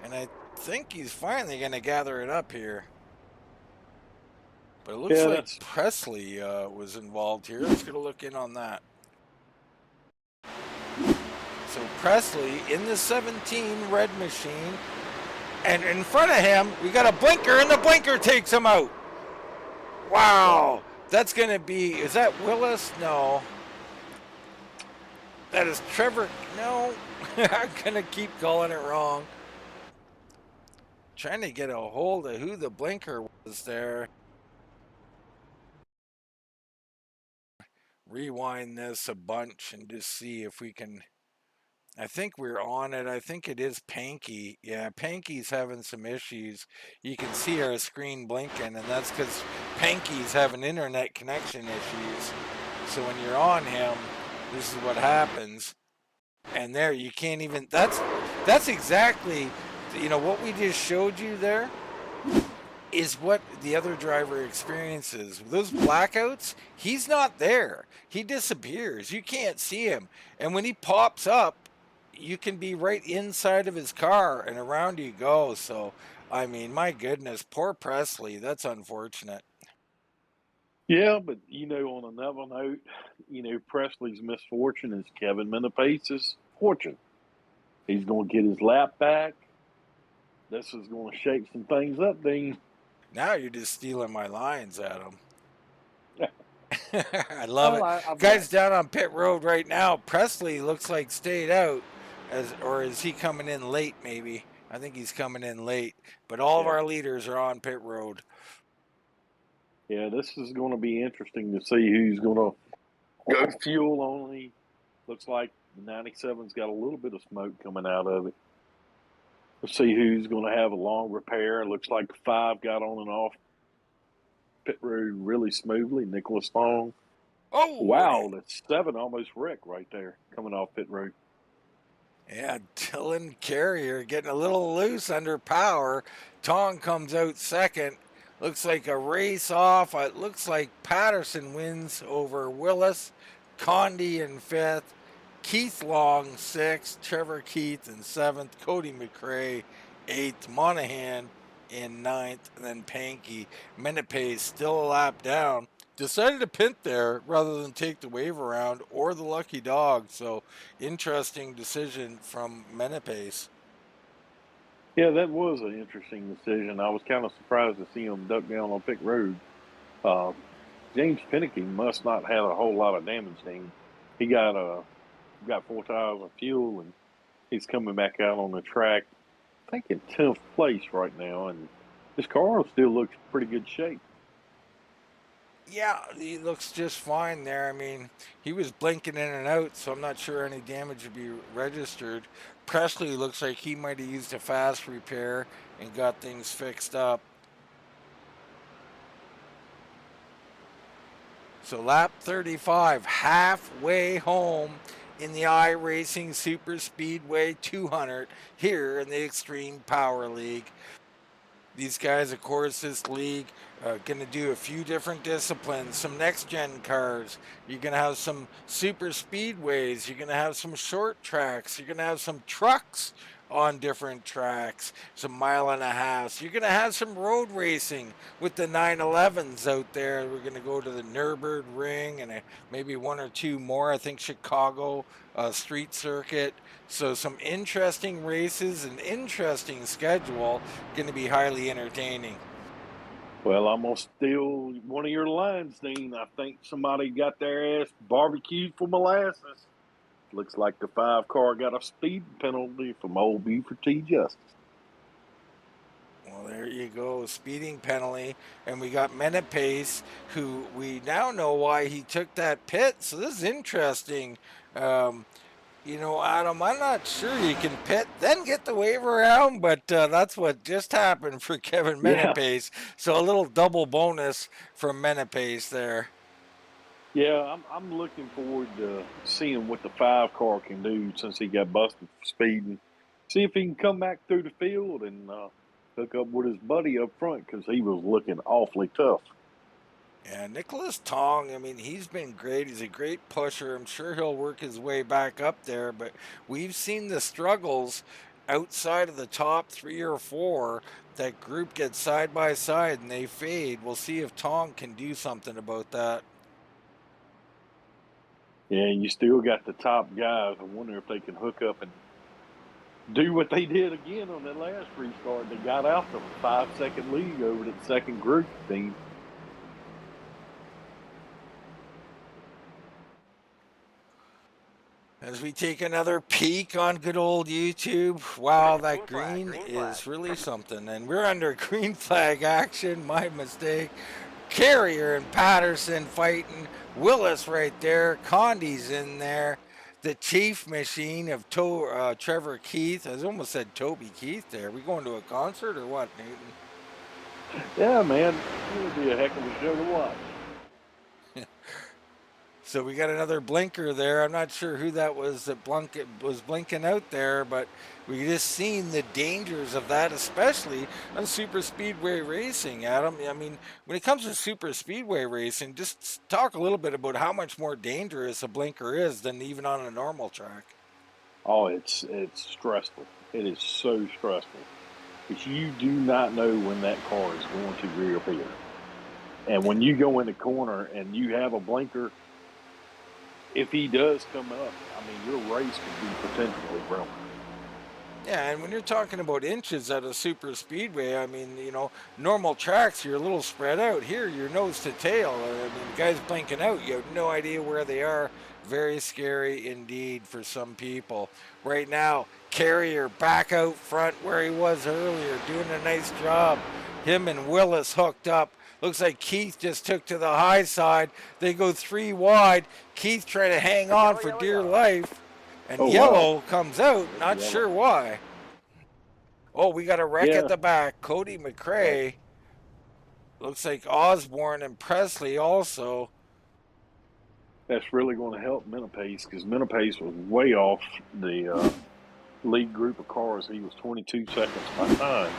And I think he's finally going to gather it up here. But it looks like Presley was involved here. Let's get a look in on that. So Presley in the 17 red machine. And in front of him, we got a blinker, and the blinker takes him out. Wow. That's going to be, is that Willis? No. That is Trevor. No. I'm going to keep calling it wrong. Trying to get a hold of who the blinker was there. Rewind this a bunch and just see if we can I think we're on it. I think it is Panky. Yeah, Panky's having some issues. You can see our screen blinking, and that's because Panky's having internet connection issues. So when you're on him, this is what happens. And there, you can't even. That's exactly, what we just showed you there is what the other driver experiences. Those blackouts, he's not there. He disappears. You can't see him. And when he pops up, you can be right inside of his car and around you go. So, I mean, my goodness, poor Presley. That's unfortunate. Yeah, but on another note, Presley's misfortune is Kevin Minapace's fortune. He's going to get his lap back. This is going to shake some things up, Dean. Now you're just stealing my lines, Adam. I love it. Guys down on pit road right now. Presley looks like stayed out, or is he coming in late? Maybe I think he's coming in late. But all of our leaders are on pit road. Yeah, this is going to be interesting to see who's going to go fuel only. Looks like the 97's got a little bit of smoke coming out of it. Let's see who's going to have a long repair. It looks like the 5 got on and off pit road really smoothly. Nicholas Long. Oh, wow, the 7 almost wrecked right there coming off pit road. Yeah, Dylan Carrier getting a little loose under power. Tong comes out second. Looks like a race off. It looks like Patterson wins over Willis. Condi in 5th. Keith Long 6th. Trevor Keith in 7th. Cody McRae 8th. Monahan in 9th. And then Panky. Menapace still a lap down. Decided to pit there rather than take the wave around or the lucky dog. So interesting decision from Menapace. Yeah, that was an interesting decision. I was kind of surprised to see him duck down on pit road. James Pinicky must not have a whole lot of damage to him. He got 4 tires of fuel, and he's coming back out on the track, I think in 10th place right now, and his car still looks pretty good shape. Yeah, he looks just fine there. I mean, he was blinking in and out, so I'm not sure any damage would be registered. Presley looks like he might have used a fast repair and got things fixed up. So lap 35, halfway home in the iRacing Superspeedway 200 here in the Extreme Power League. These guys, of course, this league going to do a few different disciplines, some next-gen cars. You're going to have some super speedways. You're going to have some short tracks. You're going to have some trucks on different tracks, some 1.5 miles. You're going to have some road racing with the 911s out there. We're going to go to the Nürburgring and maybe 1 or 2 more. I think Chicago street circuit. So some interesting races, an interesting schedule, going to be highly entertaining. Well, I'm going to steal one of your lines, Dean. I think somebody got their ass barbecued for molasses. Looks like the 5 car got a speed penalty from old Buford T. Justice. Well, there you go, speeding penalty. And we got Menapace, who we now know why he took that pit. So this is interesting. Adam, I'm not sure you can pit, then get the wave around, but that's what just happened for Kevin Menapace. Yeah. So a little double bonus from Menapace there. Yeah, I'm looking forward to seeing what the 5 car can do since he got busted for speeding. See if he can come back through the field and hook up with his buddy up front because he was looking awfully tough. Yeah, Nicholas Tong, I mean, he's been great. He's a great pusher. I'm sure he'll work his way back up there, but we've seen the struggles outside of the top 3 or 4. That group gets side by side and they fade. We'll see if Tong can do something about that. Yeah, you still got the top guys. I wonder if they can hook up and do what they did again on that last restart. They got out to a 5-second lead over the second group team. As we take another peek on good old YouTube, wow, that green is really something. And we're under green flag action, my mistake. Carrier and Patterson fighting. Willis right there. Condi's in there. the chief machine of Trevor Keith. I almost said Toby Keith there. We going to a concert or what, Newton? Yeah, man, it would be a heck of a show to watch. So we got another blinker there. I'm not sure who that was that was blinking out there, but we just seen the dangers of that, especially on super speedway racing, Adam. I mean, when it comes to super speedway racing, just talk a little bit about how much more dangerous a blinker is than even on a normal track. Oh, it's stressful. It is so stressful because you do not know when that car is going to reappear. And when you go in the corner and you have a blinker, if he does come up, I mean, your race could be potentially ruined. Yeah, and when you're talking about inches at a super speedway, I mean, normal tracks, you're a little spread out. Here, you're nose to tail. I mean, the guys blinking out, you have no idea where they are. Very scary indeed for some people. Right now, Carrier back out front where he was earlier, doing a nice job. Him and Willis hooked up. Looks like Keith just took to the high side. They go 3 wide. Keith trying to hang on for dear life. And yellow comes out, not sure why. Oh, we got a wreck at the back. Cody McRae. Looks like Osborne and Presley also. That's really going to help Minipace because Minipace was way off the lead group of cars. He was 22 seconds behind.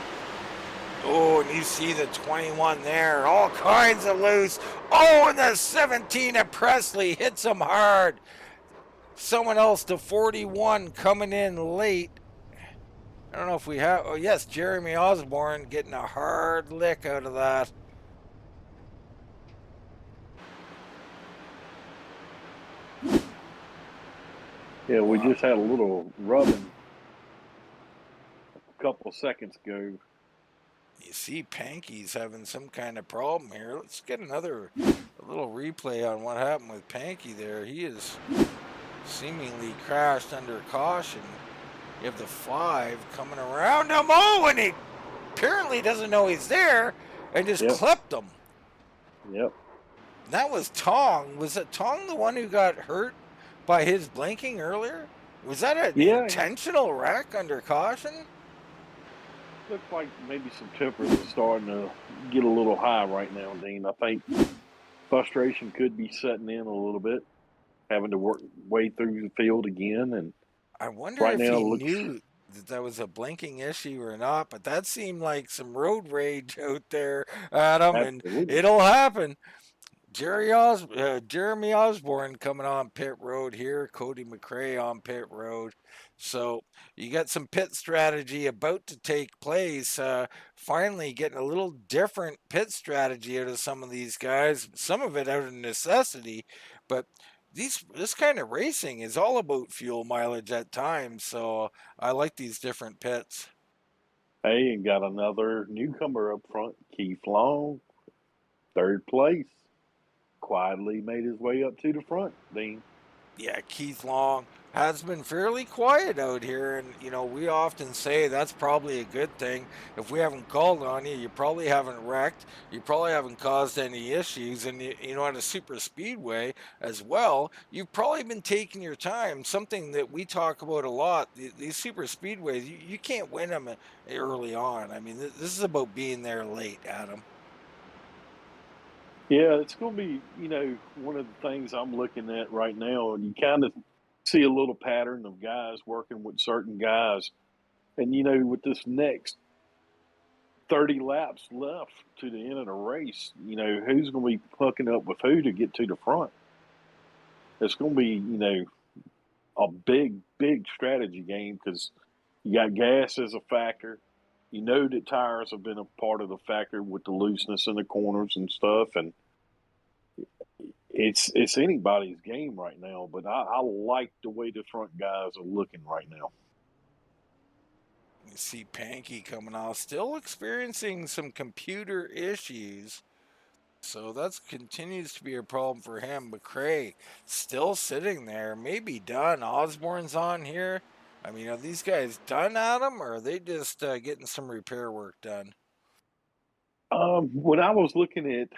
Oh, and you see the 21 there. All kinds of loose. Oh, and the 17 of Presley hits him hard. Someone else, the 41, coming in late. I don't know if we have. Oh, yes, Jeremy Osborne getting a hard lick out of that. Yeah, we just had a little rubbing a couple of seconds ago. You see Panky's having some kind of problem here. Let's get a little replay on what happened with Panky there. He is seemingly crashed under caution. You have the 5 coming around him. Oh, and he apparently doesn't know he's there and just clipped him. Yep. That was Tong. Was it Tong the one who got hurt by his blinking earlier? Was that an intentional wreck under caution? Looks like maybe some tempers are starting to get a little high right now, Dean. I think frustration could be setting in a little bit, having to work way through the field again. And I wonder if he knew that was a blinking issue or not, but that seemed like some road rage out there, Adam, and it'll happen. Jeremy Osborne coming on pit road here. Cody McRae on pit road. So you got some pit strategy about to take place. Finally getting a little different pit strategy out of some of these guys. Some of it out of necessity, but this kind of racing is all about fuel mileage at times. So I like these different pits. Hey, and got another newcomer up front, Keith Long, 3rd place. Quietly made his way up to the front, Dean. Yeah, Keith Long has been fairly quiet out here, and we often say that's probably a good thing. If we haven't called on you, you probably haven't wrecked, you probably haven't caused any issues, and at a super speedway as well, you've probably been taking your time. Something that we talk about a lot. These super speedways, you can't win them early on. I mean, this is about being there late, Adam. Yeah, it's going to be, one of the things I'm looking at right now, and you kind of see a little pattern of guys working with certain guys. And, with this next 30 laps left to the end of the race, who's going to be hooking up with who to get to the front? It's going to be, a big, big strategy game because you got gas as a factor. You know that tires have been a part of the factor with the looseness in the corners and stuff, and it's anybody's game right now. But I like the way the front guys are looking right now. You see Panky coming off, still experiencing some computer issues. So that continues to be a problem for him. McRae still sitting there, maybe done. Osborne's on here. I mean, are these guys done, Adam, or are they just getting some repair work done? When I was looking at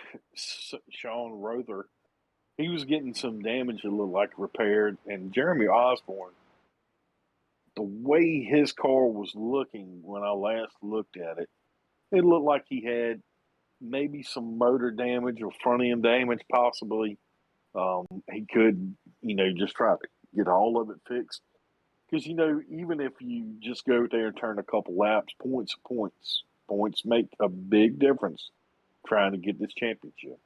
Sean Rother, he was getting some damage that looked like repaired. And Jeremy Osborne, the way his car was looking when I last looked at it, it looked like he had maybe some motor damage or front end damage, possibly. He could, just try to get all of it fixed. Because, even if you just go there and turn a couple laps, points make a big difference trying to get this championship.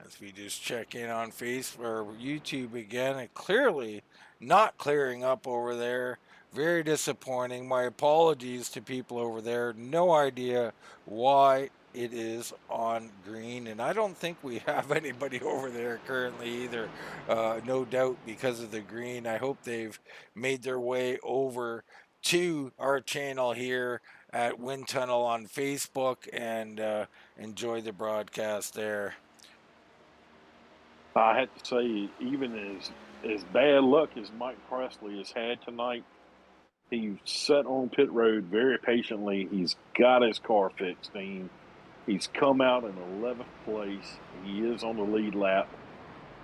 As we just check in on Facebook or YouTube again, and clearly not clearing up over there. Very disappointing. My apologies to people over there. No idea why it is on green, and I don't think we have anybody over there currently either. No doubt because of the green. I hope they've made their way over to our channel here at Wind Tunnel on Facebook and enjoy the broadcast there. I have to say, even as bad luck as Mike Presley has had tonight, he sat on pit road very patiently. He's got his car fixed. He's come out in 11th place. He is on the lead lap.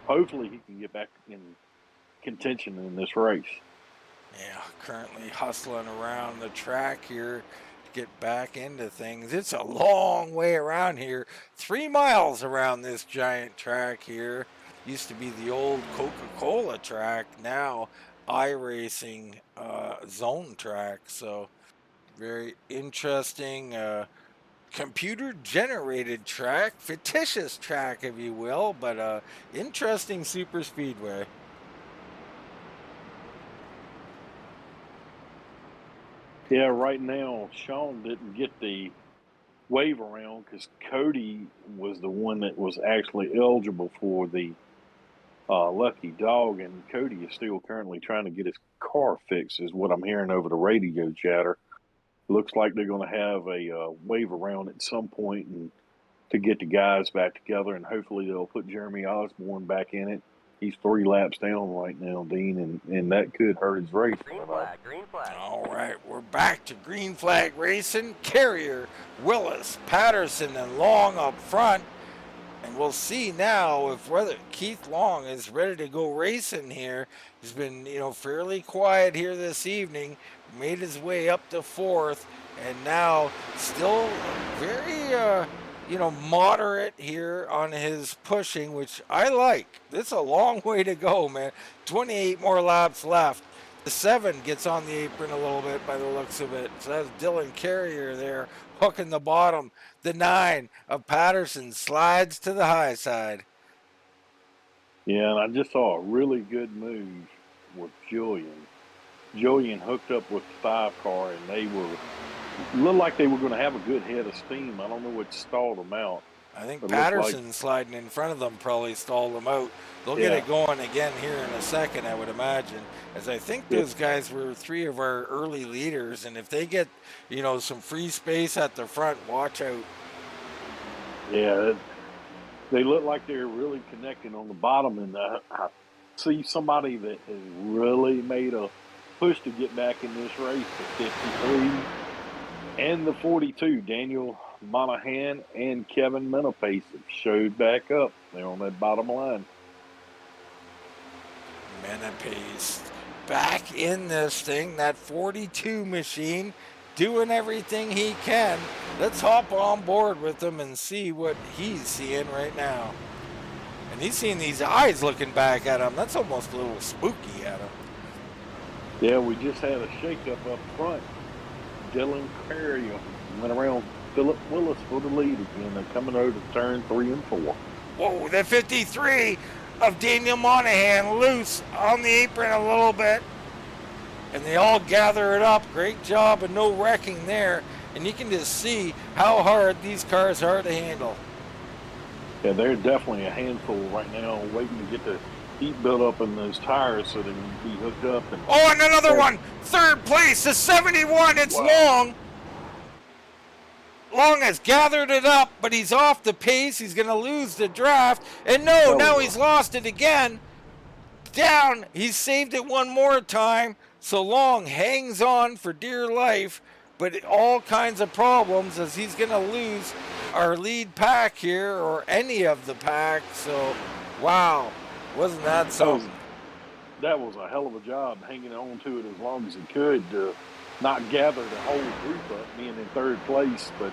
Hopefully he can get back in contention in this race. Yeah, currently hustling around the track here to get back into things. It's a long way around here. 3 miles around this giant track here. Used to be the old Coca-Cola track, now iRacing zone track. So very interesting computer generated track, fictitious track if you will, but interesting super speedway. Yeah, right now Sean didn't get the wave around because Cody was the one that was actually eligible for the lucky dog, and Cody is still currently trying to get his car fixed, is what I'm hearing over the radio chatter. Looks like they're going to have a wave around at some point and to get the guys back together, and hopefully they'll put Jeremy Osborne back in it. He's 3 laps down right now, Dean, and that could hurt his race. Green flag, green flag. All right, we're back to green flag racing. Carrier, Willis, Patterson, and Long up front. And we'll see now if whether Keith Long is ready to go racing here. He's been, fairly quiet here this evening. Made his way up to 4th, and now still very, moderate here on his pushing, which I like. This is a long way to go, man. 28 more laps left. The 7 gets on the apron a little bit by the looks of it. So that's Dylan Carrier there, hooking the bottom. The 9 of Patterson slides to the high side. Yeah, and I just saw a really good move with Julian. Julian hooked up with the 5 car, and they looked like they were going to have a good head of steam. I don't know what stalled them out. I think Patterson sliding in front of them probably stalled them out. They'll get it going again here in a second, I would imagine, as I think those guys were 3 of our early leaders, and if they get, some free space at the front, watch out. Yeah, they look like they're really connecting on the bottom, and I see somebody that has really made a push to get back in this race, the 53 and the 42, Daniel Monahan and Kevin Menapace have showed back up. They're on that bottom line. Menapace back in this thing, that 42 machine, doing everything he can. Let's hop on board with him and see what he's seeing right now. And he's seeing these eyes looking back at him. That's almost a little spooky at him. Yeah, we just had a shakeup up front. Dylan Carrier went around Philip Willis for the lead again. They're coming over to turn 3 and 4. Whoa, the 53 of Daniel Monahan loose on the apron a little bit. And they all gather it up. Great job and no wrecking there. And you can just see how hard these cars are to handle. Yeah, they're definitely a handful right now, waiting to get the heat built up in those tires so they can be hooked up. And another one! 3rd place, the 71, it's Long. Long has gathered it up, but he's off the pace. He's going to lose the draft. And now he's lost it again. Down, he's saved it one more time. So Long hangs on for dear life, but all kinds of problems as he's going to lose our lead pack here, or any of the pack. So, wow, wasn't that something? That was a hell of a job hanging on to it as long as he could to not gather the whole group up, being in third place. But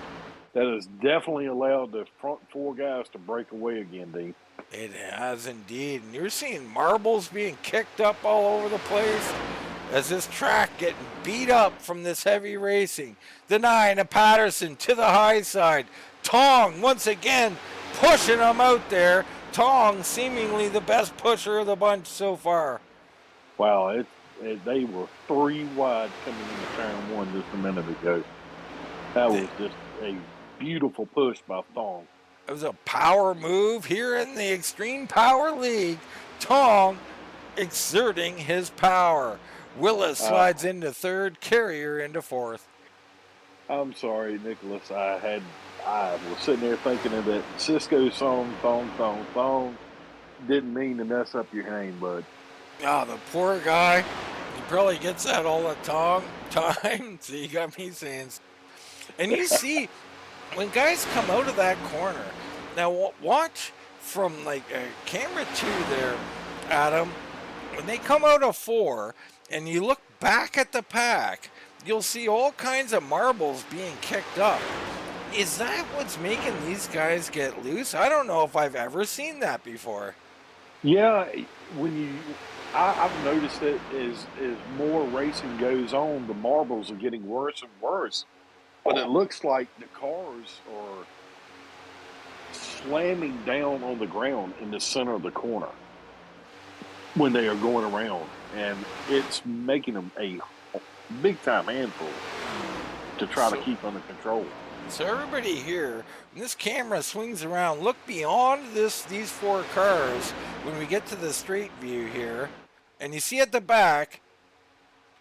that has definitely allowed the front four guys to break away again, Dean. It has indeed. And you're seeing marbles being kicked up all over the place as this track getting beat up from this heavy racing. The 9 of Patterson to the high side. Tong once again pushing him out there. Tong seemingly the best pusher of the bunch so far. Wow, they were 3 wide coming into turn 1 just a minute ago. That was just a beautiful push by Thong. It was a power move here in the Extreme Power League. Tong exerting his power. Willis slides into third, Carrier into fourth. I'm sorry, Nicholas. I was sitting there thinking of that Cisco song, Thong, Thong, Thong. Didn't mean to mess up your name, bud. Oh, the poor guy. He probably gets that all the time. So you got me saying. And you see, when guys come out of that corner, now watch from like camera 2 there, Adam. When they come out of 4 and you look back at the pack, you'll see all kinds of marbles being kicked up. Is that what's making these guys get loose? I don't know if I've ever seen that before. Yeah, I've noticed that as more racing goes on, the marbles are getting worse and worse. But it looks like the cars are slamming down on the ground in the center of the corner when they are going around. And it's making them a big-time handful to try to keep under control. So everybody here, when this camera swings around, look beyond these 4 cars when we get to the straight view here. And you see at the back,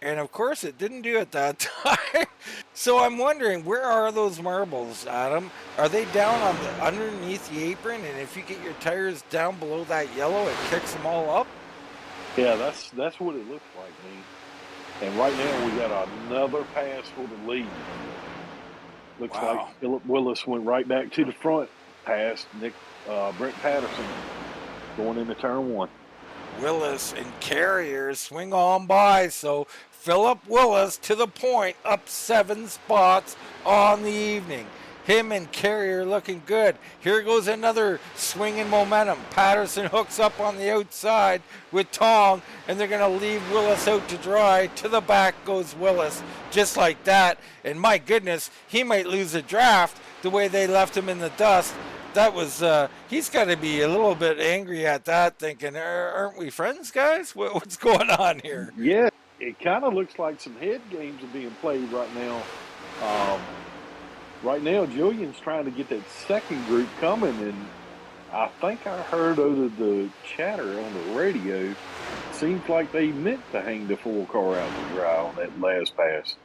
and of course it didn't do it that time. So I'm wondering, where are those marbles, Adam? Are they down on underneath the apron? And if you get your tires down below that yellow, it kicks them all up? Yeah, that's what it looks like, man. And right now we got another pass for the lead. Looks like Philip Willis went right back to the front, past Brent Patterson, going into turn 1. Willis and Carrier swing on by, so Philip Willis to the point, up 7 spots on the evening. Him and Carrier looking good. Here goes another swing in momentum. Patterson hooks up on the outside with Tong, and they're going to leave Willis out to dry. To the back goes Willis, just like that. And my goodness, he might lose a draft the way they left him in the dust. That was, he's got to be a little bit angry at that, thinking, aren't we friends, guys? What's going on here? Yeah, it kind of looks like some head games are being played right now. Right now, Julian's trying to get that second group coming, and I think I heard over the chatter on the radio, seems like they meant to hang the 4 car out to dry on that last pass.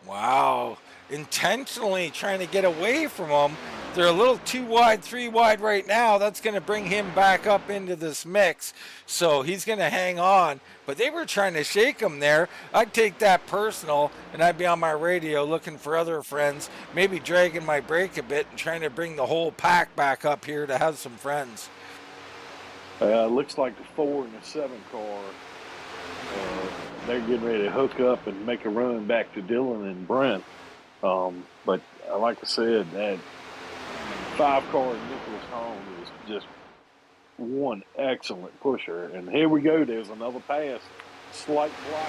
Wow. Intentionally trying to get away from them. They're a little 2 wide, 3 wide right now. That's going to bring him back up into this mix. So he's going to hang on. But they were trying to shake him there. I'd take that personal, and I'd be on my radio looking for other friends, maybe dragging my brake a bit and trying to bring the whole pack back up here to have some friends. Looks like the 4 and the 7 car, they're getting ready to hook up and make a run back to Dylan and Brent. But like I said, that 5 car Nicholas Home is just one excellent pusher. And here we go. There's another pass. Slight block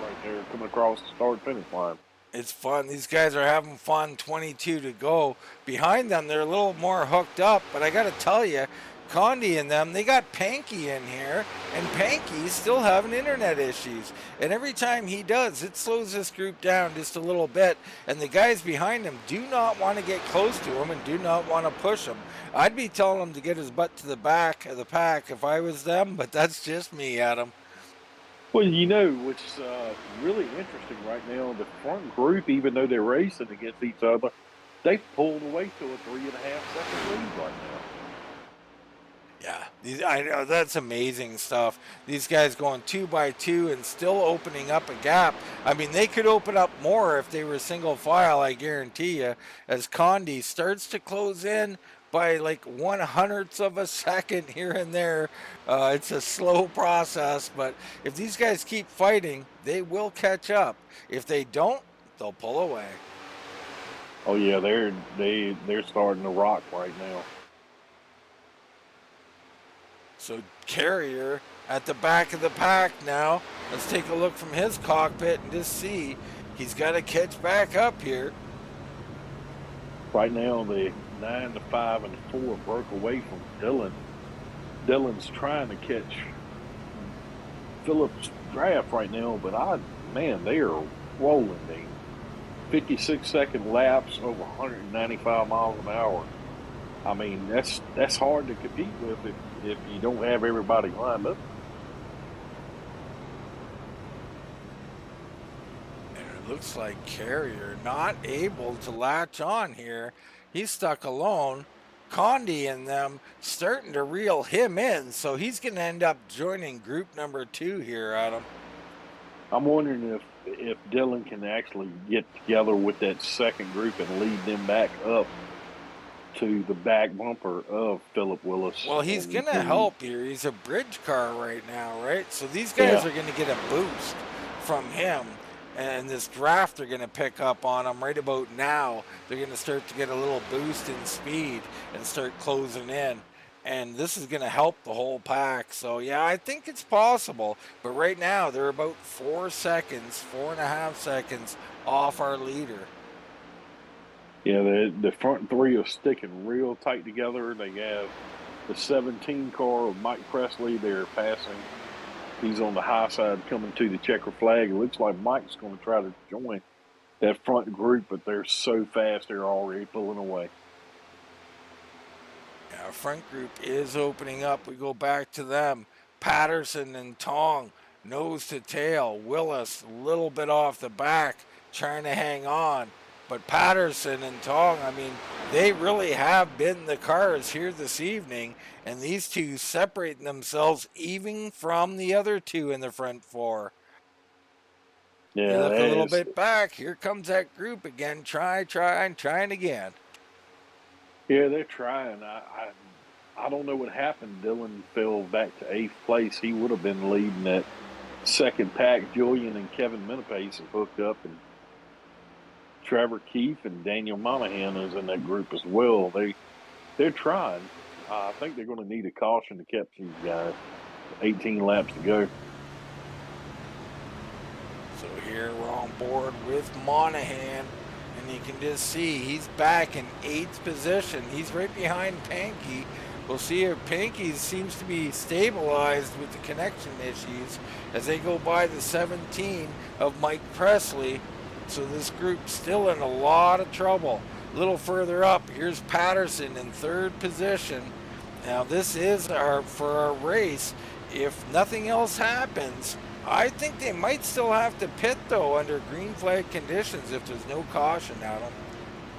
right there coming across the start-finish line. It's fun. These guys are having fun. 22 to go. Behind them, they're a little more hooked up. But I got to tell you, Condi and them, they got Panky in here, and Panky's still having internet issues. And every time he does, it slows this group down just a little bit. And the guys behind him do not want to get close to him and do not want to push him. I'd be telling him to get his butt to the back of the pack if I was them, but that's just me, Adam. Well, you know, what's really interesting right now, the front group, even though they're racing against each other, they pulled away to a 3.5 second lead right now. Yeah. I know that's amazing stuff. These guys going 2 by 2 and still opening up a gap. I mean, they could open up more if they were single file, I guarantee you. As Condi starts to close in by like 1/100th of a second here and there, it's a slow process. But if these guys keep fighting, they will catch up. If they don't, they'll pull away. Oh yeah, they're starting to rock right now. So Carrier at the back of the pack now. Let's take a look from his cockpit and just see he's got to catch back up here. Right now, the 9, the 5, and the 4 broke away from Dylan. Dylan's trying to catch Philip's draft right now, but they are rolling. They 56-second laps over 195 miles an hour. I mean, that's hard to compete with if you don't have everybody lined up. And it looks like Carrier not able to latch on here. He's stuck alone. Condi and them starting to reel him in, so he's going to end up joining group number 2 here, Adam. I'm wondering if Dylan can actually get together with that second group and lead them back up to the back bumper of Philip Willis. Well, he's going to help here. He's a bridge car right now, right? So these guys are going to get a boost from him. And this draft they're going to pick up on him right about now. They're going to start to get a little boost in speed and start closing in. And this is going to help the whole pack. So, yeah, I think it's possible. But right now, they're about 4 seconds, 4.5 seconds off our leader. Yeah, the front three are sticking real tight together. They have the 17 car of Mike Presley. They're passing. He's on the high side coming to the checker flag. It looks like Mike's going to try to join that front group, but they're so fast they're already pulling away. Our front group is opening up. We go back to them. Patterson and Tong, nose to tail. Willis, a little bit off the back, trying to hang on. But Patterson and Tong, I mean, they really have been the cars here this evening. And these two separating themselves even from the other two in the front 4. Yeah, you look a little bit back. Here comes that group again. Trying again. Yeah, they're trying. I don't know what happened. Dylan fell back to 8th place. He would have been leading that second pack. Julian and Kevin Menepace have hooked up, and Trevor Keefe and Daniel Monahan is in that group as well. They're trying. I think they're going to need a caution to catch these guys. 18 laps to go. So here we're on board with Monahan, and you can just see he's back in 8th position. He's right behind Pankey. We'll see if Pankey seems to be stabilized with the connection issues as they go by the 17 of Mike Presley. So this group's still in a lot of trouble. A little further up, here's Patterson in 3rd position. Now this is for our race. If nothing else happens, I think they might still have to pit though under green flag conditions if there's no caution out of them.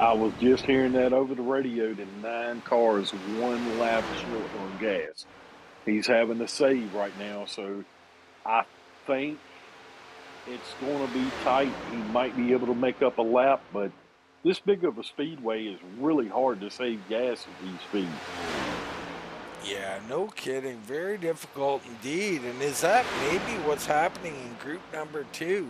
I was just hearing that over the radio. The 9 cars, 1 lap short on gas. He's having to save right now, so I think it's going to be tight. He might be able to make up a lap, but this big of a speedway is really hard to save gas at these speeds. Yeah, no kidding. Very difficult indeed. And is that maybe what's happening in group number 2?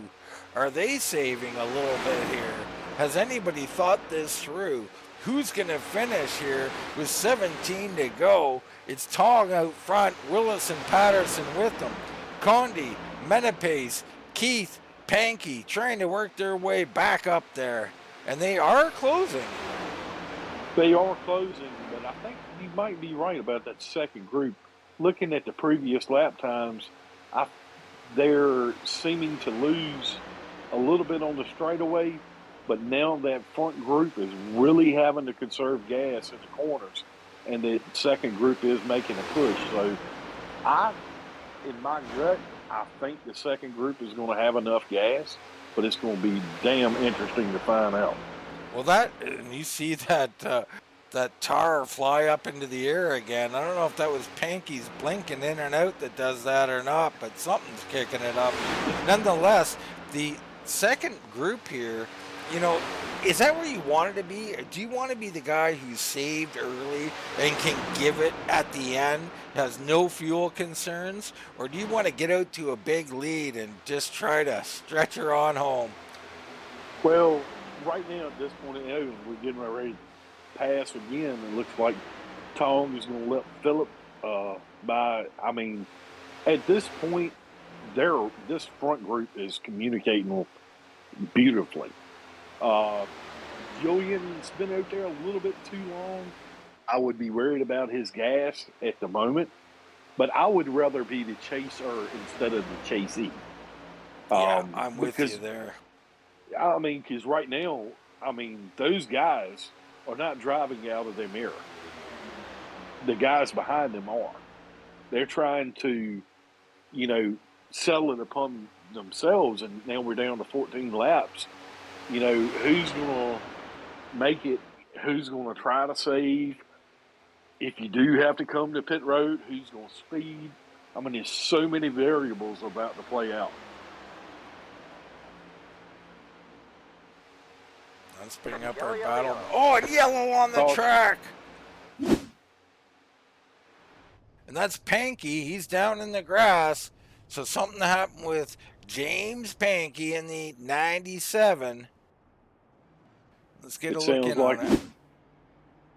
Are they saving a little bit here? Has anybody thought this through? Who's going to finish here with 17 to go? It's Tong out front, Willis and Patterson with them. Condi, Menepace, Keith, Pankey trying to work their way back up there. And they are closing. They are closing, but I think you might be right about that second group. Looking at the previous lap times, they're seeming to lose a little bit on the straightaway, but now that front group is really having to conserve gas in the corners, and the second group is making a push. So in my gut, I think the second group is going to have enough gas, but it's going to be damn interesting to find out. Well, and you see that that tar fly up into the air again. I don't know if that was Panky's blinking in and out that does that or not, but something's kicking it up. Nonetheless, the second group here, you know, is that where you wanted to be? Do you want to be the guy who's saved early and can give it at the end, has no fuel concerns? Or do you want to get out to a big lead and just try to stretch her on home? Well, right now at this point, we're getting ready to pass again. It looks like Tong is going to let Phillip by. I mean, at this point, this front group is communicating beautifully. Julian's been out there a little bit too long. I would be worried about his gas at the moment, but I would rather be the chaser instead of the chasee. Yeah, I'm with because, you there. I mean, because right now, I mean, those guys are not driving out of their mirror. The guys behind them are. They're trying to, you know, settle it upon themselves, and now we're down to 14 laps. You know, who's going to make it? Who's going to try to save? If you do have to come to pit road, who's going to speed? I mean, there's so many variables about to play out. Let's bring up our battle. Oh, and yellow on the track. And that's Panky. He's down in the grass. So something happened with James Panky in the 97. Let's get a look in on it.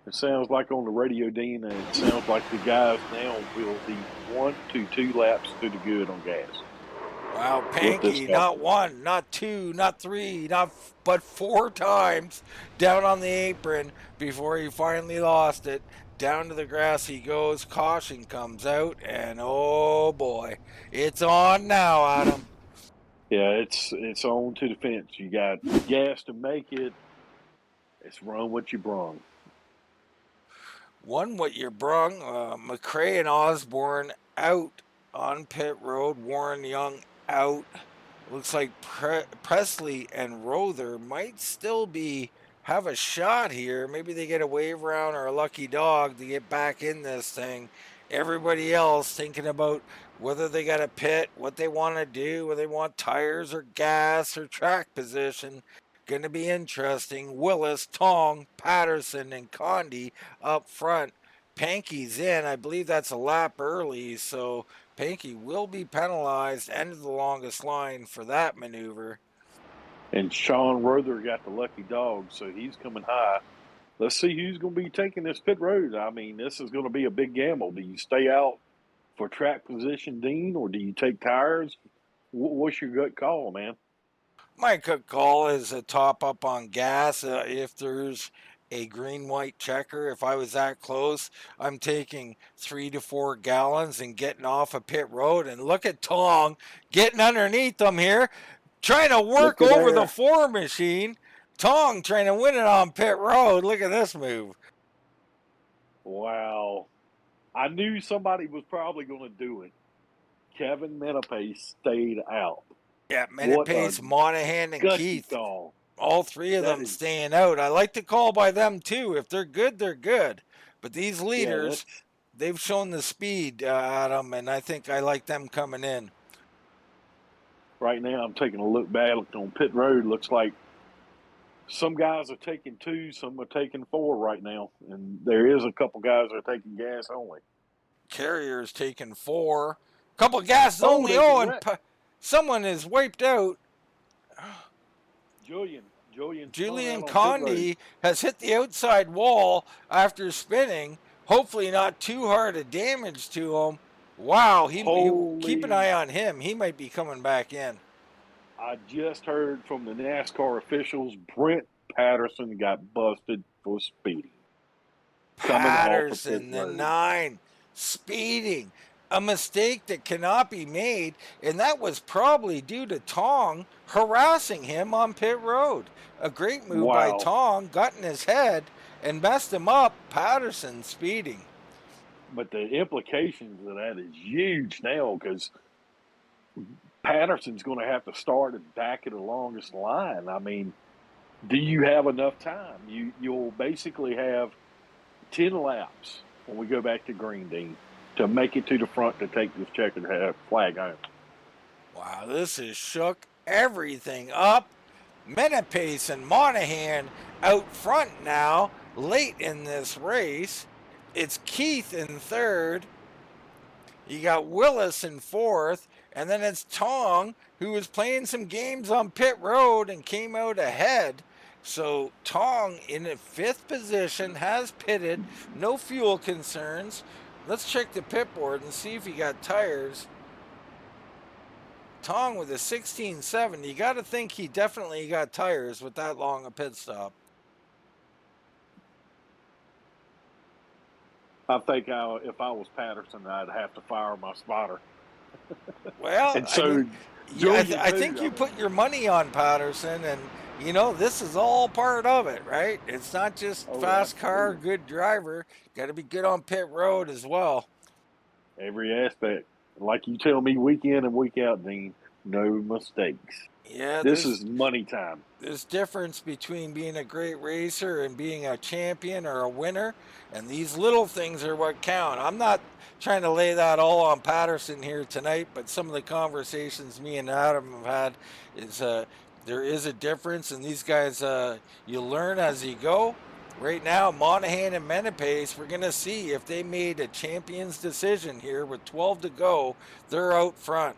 It sounds like on the radio, Dean, and it sounds like the guys now will be 1 to 2 laps to the good on gas. Wow, Panky, not 1, not 2, not 3, but 4 times down on the apron before he finally lost it. Down to the grass he goes, caution comes out, and oh boy, it's on now, Adam. Yeah, it's on to the fence. You got gas to make it. It's run what you brung. One what you brung, McRae and Osborne out on pit road, Warren Young out. Looks like Presley and Rother might still have a shot here. Maybe they get a wave round or a lucky dog to get back in this thing. Everybody else thinking about whether they got a pit, what they want to do, whether they want tires or gas or track position. Going to be interesting. Willis, Tong, Patterson, and Condi up front. Panky's in. I believe that's a lap early, so Panky will be penalized, end of the longest line for that maneuver. And Sean Rother got the lucky dog, so he's coming high. Let's see who's going to be taking this pit road. I mean, this is going to be a big gamble. Do you stay out for track position, Dean, or do you take tires? What's your gut call, man? My gut call is a top up on gas. If there's a green-white checker, if I was that close, I'm taking 3 to 4 gallons and getting off a pit road. And look at Tong getting underneath them here, trying to work over the 4 machine. Tong trying to win it on pit road. Look at this move. Wow. I knew somebody was probably going to do it. Kevin Menapace stayed out. Yeah, Menapace, Monahan, and Keith. Call. All 3 of them staying out. I like the call by them, too. If they're good, they're good. But these leaders, they've shown the speed, Adam, and I think I like them coming in. Right now, I'm taking a look back on pit road. Looks like some guys are taking 2, some are taking 4 right now. And there is a couple guys that are taking gas only. Carrier's taking 4. Couple gas only. Oh, and someone is wiped out. Julian Condi has hit the outside wall after spinning. Hopefully not too hard a damage to him. Wow, keep an eye on him. He might be coming back in. I just heard from the NASCAR officials, Brent Patterson got busted for speeding. Patterson, the 9, speeding. A mistake that cannot be made, and that was probably due to Tong harassing him on pit road. A great move by Tong, got in his head and messed him up. Patterson speeding. But the implications of that is huge now, because Patterson's going to have to start at back of the longest line. I mean, do you have enough time? You'll basically have 10 laps when we go back to green, Dean, to make it to the front to take this checkered flag home. Wow, this has shook everything up. Menapace and Monahan out front now, late in this race. It's Keith in third. You got Willis in fourth. And then it's Tong, who was playing some games on pit road and came out ahead. So Tong in a fifth position, has pitted, no fuel concerns. Let's check the pit board and see if he got tires. Tong with a 16.7. You got to think he definitely got tires with that long a pit stop. I think if I was Patterson, I'd have to fire my spotter. Well, And so, I think you put your money on Patterson, and this is all part of it, right? It's not just fast car, good driver. Got to be good on pit road as well. Every aspect. Like you tell me week in and week out, Dean, no mistakes. Yeah, this is money time. There's difference between being a great racer and being a champion or a winner, and these little things are what count. I'm not trying to lay that all on Patterson here tonight, but some of the conversations me and Adam have had is there is a difference, and these guys, you learn as you go. Right now, Monahan and Menapace, we're going to see if they made a champion's decision here with 12 to go. They're out front.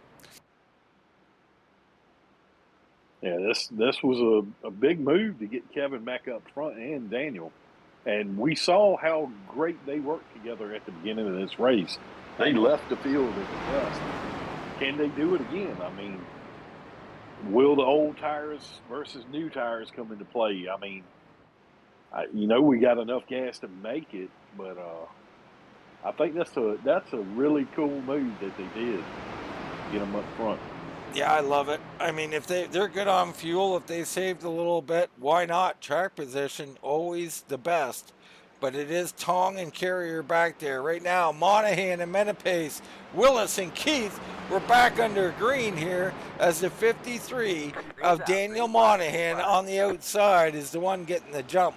Yeah, this was a big move to get Kevin back up front and Daniel. And we saw how great they worked together at the beginning of this race. They left the field at the best. Can they do it again? I mean, will the old tires versus new tires come into play? I mean, we got enough gas to make it, but I think that's a really cool move that they did. Get them up front. Yeah, I love it. I mean, if they're good on fuel, if they saved a little bit, why not? Track position, always the best. But it is Tong and Carrier back there. Right now, Monahan and Menapace, Willis and Keith, we're back under green here as the 53 of Daniel Monahan on the outside is the one getting the jump.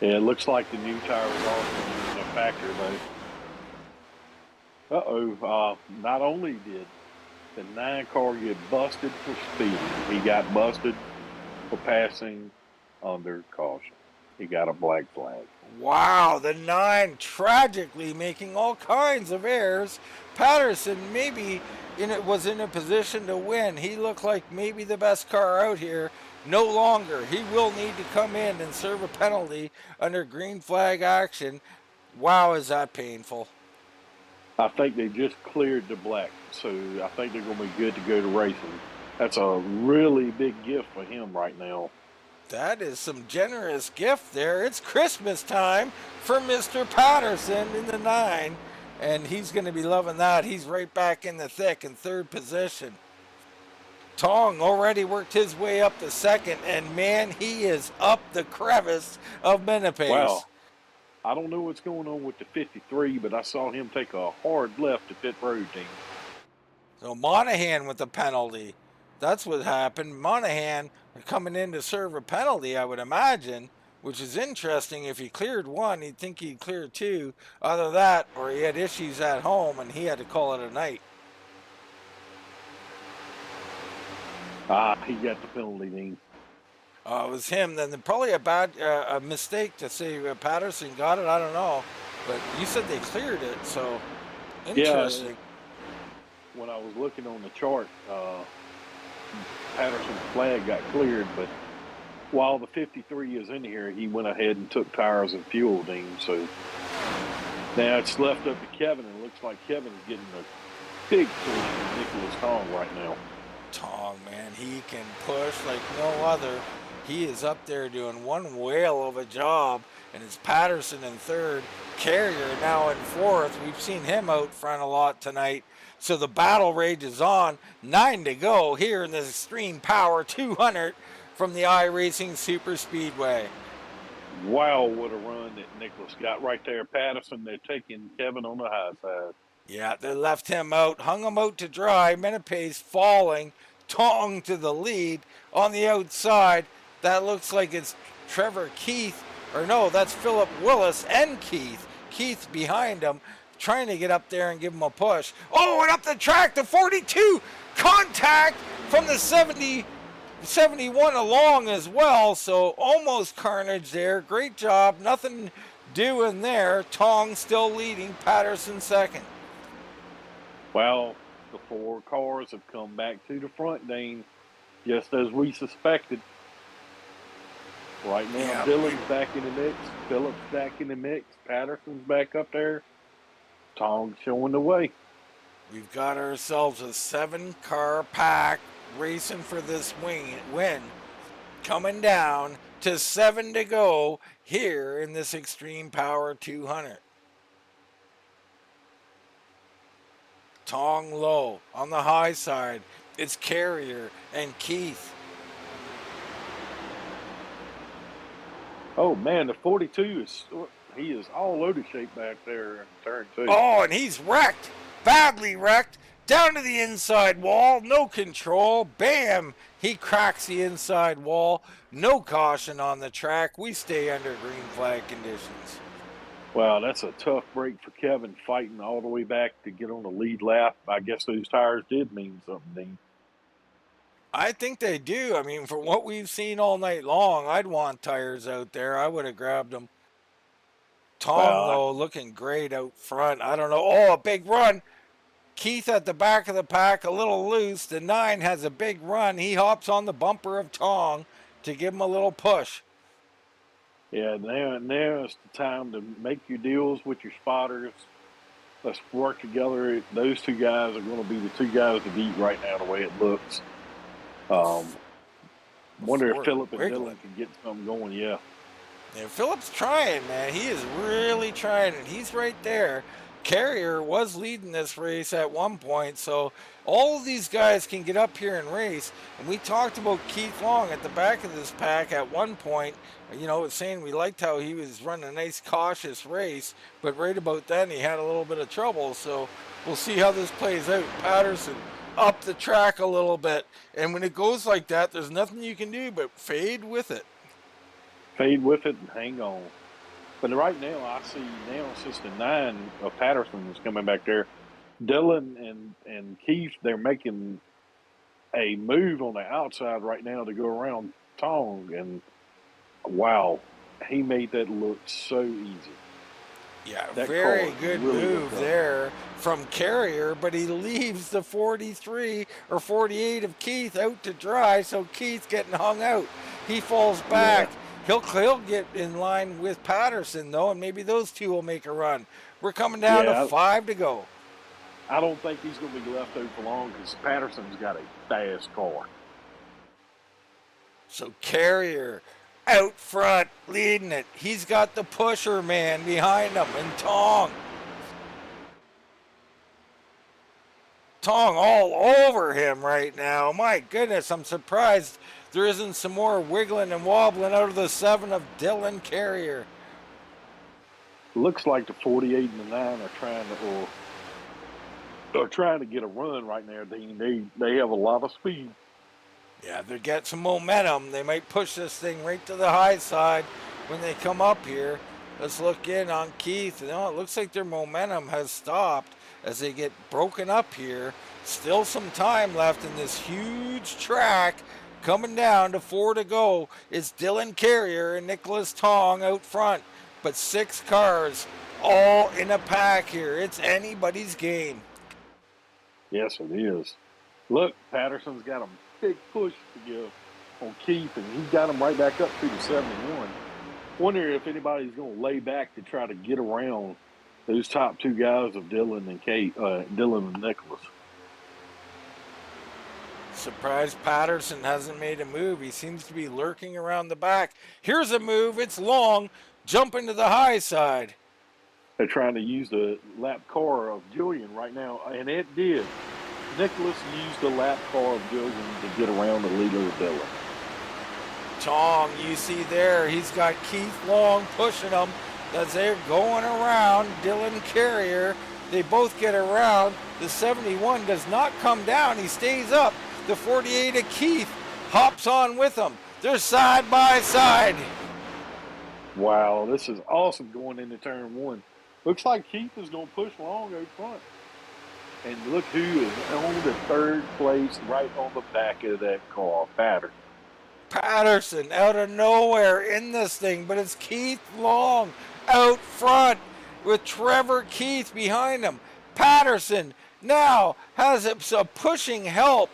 Yeah, it looks like the new tire was also a factor, though. Not only did the 9 car get busted for speeding, he got busted for passing under caution. He got a black flag. Wow, the 9 tragically making all kinds of errors. Patterson maybe was in a position to win. He looked like maybe the best car out here. No longer. He will need to come in and serve a penalty under green flag action. Wow, is that painful. I think they just cleared the black, so I think they're going to be good to go to racing. That's a really big gift for him right now. That is some generous gift there. It's Christmas time for Mr. Patterson in the 9, and he's going to be loving that. He's right back in the thick in third position. Tong already worked his way up to second, and man, he is up the crevice of Menapace. Wow. I don't know what's going on with the 53, but I saw him take a hard left to pit road, Dean. So Monahan with the penalty. That's what happened. Monahan coming in to serve a penalty, I would imagine, which is interesting. If he cleared 1, you'd think he'd clear 2. Either that, or he had issues at home, and he had to call it a night. He got the penalty, Dean. It was him. Then probably a mistake to say Patterson got it. I don't know. But you said they cleared it, so interesting. Yeah, when I was looking on the chart, Patterson's flag got cleared, but while the 53 is in here, he went ahead and took tires and fuel, Dean. So now it's left up to Kevin, and it looks like Kevin's getting a big push from Nicholas Tong right now. Tong, man, he can push like no other. He is up there doing one whale of a job, and it's Patterson in third, Carrier now in fourth. We've seen him out front a lot tonight. So the battle rages on. 9 to go here in the Extreme Power 200 from the iRacing Superspeedway. Wow, what a run that Nicholas got right there. Patterson, they're taking Kevin on the high side. Yeah, they left him out, hung him out to dry. Menapace falling. Tong to the lead. On the outside, that looks like it's Trevor Keith, or no, that's Philip Willis and Keith. Keith behind him, trying to get up there and give him a push. Oh, and up the track, the 42, contact from the 71 along as well, so almost carnage there. Great job, nothing doing there. Tong still leading, Patterson second. Well, the 4 cars have come back to the front, Dean, just as we suspected. Right now, Yeah. Dylan's back in the mix, Phillips back in the mix, Patterson's back up there, Tong's showing the way. We've got ourselves a 7-car pack racing for this win. Coming down to 7 to go here in this Extreme Power 200. Tong low on the high side. It's Carrier and Keith. Oh man, the 42 he is all over the shape back there in turn 2. Oh, and he's wrecked. Badly wrecked. Down to the inside wall. No control. Bam! He cracks the inside wall. No caution on the track. We stay under green flag conditions. Wow, that's a tough break for Kevin, fighting all the way back to get on the lead lap. I guess those tires did mean something, Dean. I think they do. I mean, from what we've seen all night long, I'd want tires out there. I would have grabbed them. Tong, though, looking great out front. I don't know. Oh, a big run. Keith at the back of the pack, a little loose. The 9 has a big run. He hops on the bumper of Tong to give him a little push. Yeah, now is the time to make your deals with your spotters. Let's work together. Those 2 guys are going to be the 2 guys to beat right now, the way it looks. Wonder if Philip and Dylan can get something going. Yeah. Yeah, Philip's trying, man. He is really trying, and he's right there. Carrier was leading this race at one point, so all of these guys can get up here and race. And we talked about Keith Long at the back of this pack at one point, you know, saying we liked how he was running a nice cautious race, but right about then he had a little bit of trouble. So we'll see how this plays out. Patterson up the track a little bit, and when it goes like that, there's nothing you can do but fade with it. Fade with it and hang on. But right now, I see now since the 9 of Patterson is coming back there, Dylan and Keith, they're making a move on the outside right now to go around Tong. And, wow, he made that look so easy. Yeah, That very car good really move looked up. there from Carrier, but he leaves the 43 or 48 of Keith out to dry, so Keith's getting hung out. He falls back. Yeah. He'll get in line with Patterson, though, and maybe those 2 will make a run. We're coming down to 5 to go. I don't think he's going to be left out for long because Patterson's got a fast car. So Carrier out front leading it. He's got the pusher man behind him, and Tong all over him right now. My goodness, I'm surprised there isn't some more wiggling and wobbling out of the 7 of Dylan Carrier. Looks like the 48 and the 9 are trying to get a run right now, Dean. They have a lot of speed. Yeah, they get some momentum. They might push this thing right to the high side when they come up here. Let's look in on Keith. You know, it looks like their momentum has stopped as they get broken up here. Still some time left in this huge track. Coming down to 4 to go. It's Dylan Carrier and Nicholas Tong out front. But 6 cars all in a pack here. It's anybody's game. Yes, it is. Look, Patterson's got a big push to give on Keith, and he got him right back up to the 71. Wonder if anybody's going to lay back to try to get around those top 2 guys of Dylan and Nicholas. Surprised Patterson hasn't made a move. He seems to be lurking around the back. Here's a move. It's Long. Jumping to the high side. They're trying to use the lap car of Julian right now, and it did. Nicholas used the lap car of Julian to get around the leader of Dylan. Tong, you see there, he's got Keith Long pushing him as they're going around Dylan Carrier. They both get around. The 71 does not come down. He stays up. The 48 of Keith hops on with them. They're side by side. Wow, this is awesome going into turn one. Looks like Keith is going to push Long out front. And look who is on the third place right on the back of that car, Patterson. Patterson out of nowhere in this thing, but it's Keith Long out front with Trevor Keith behind him. Patterson now has a pushing help.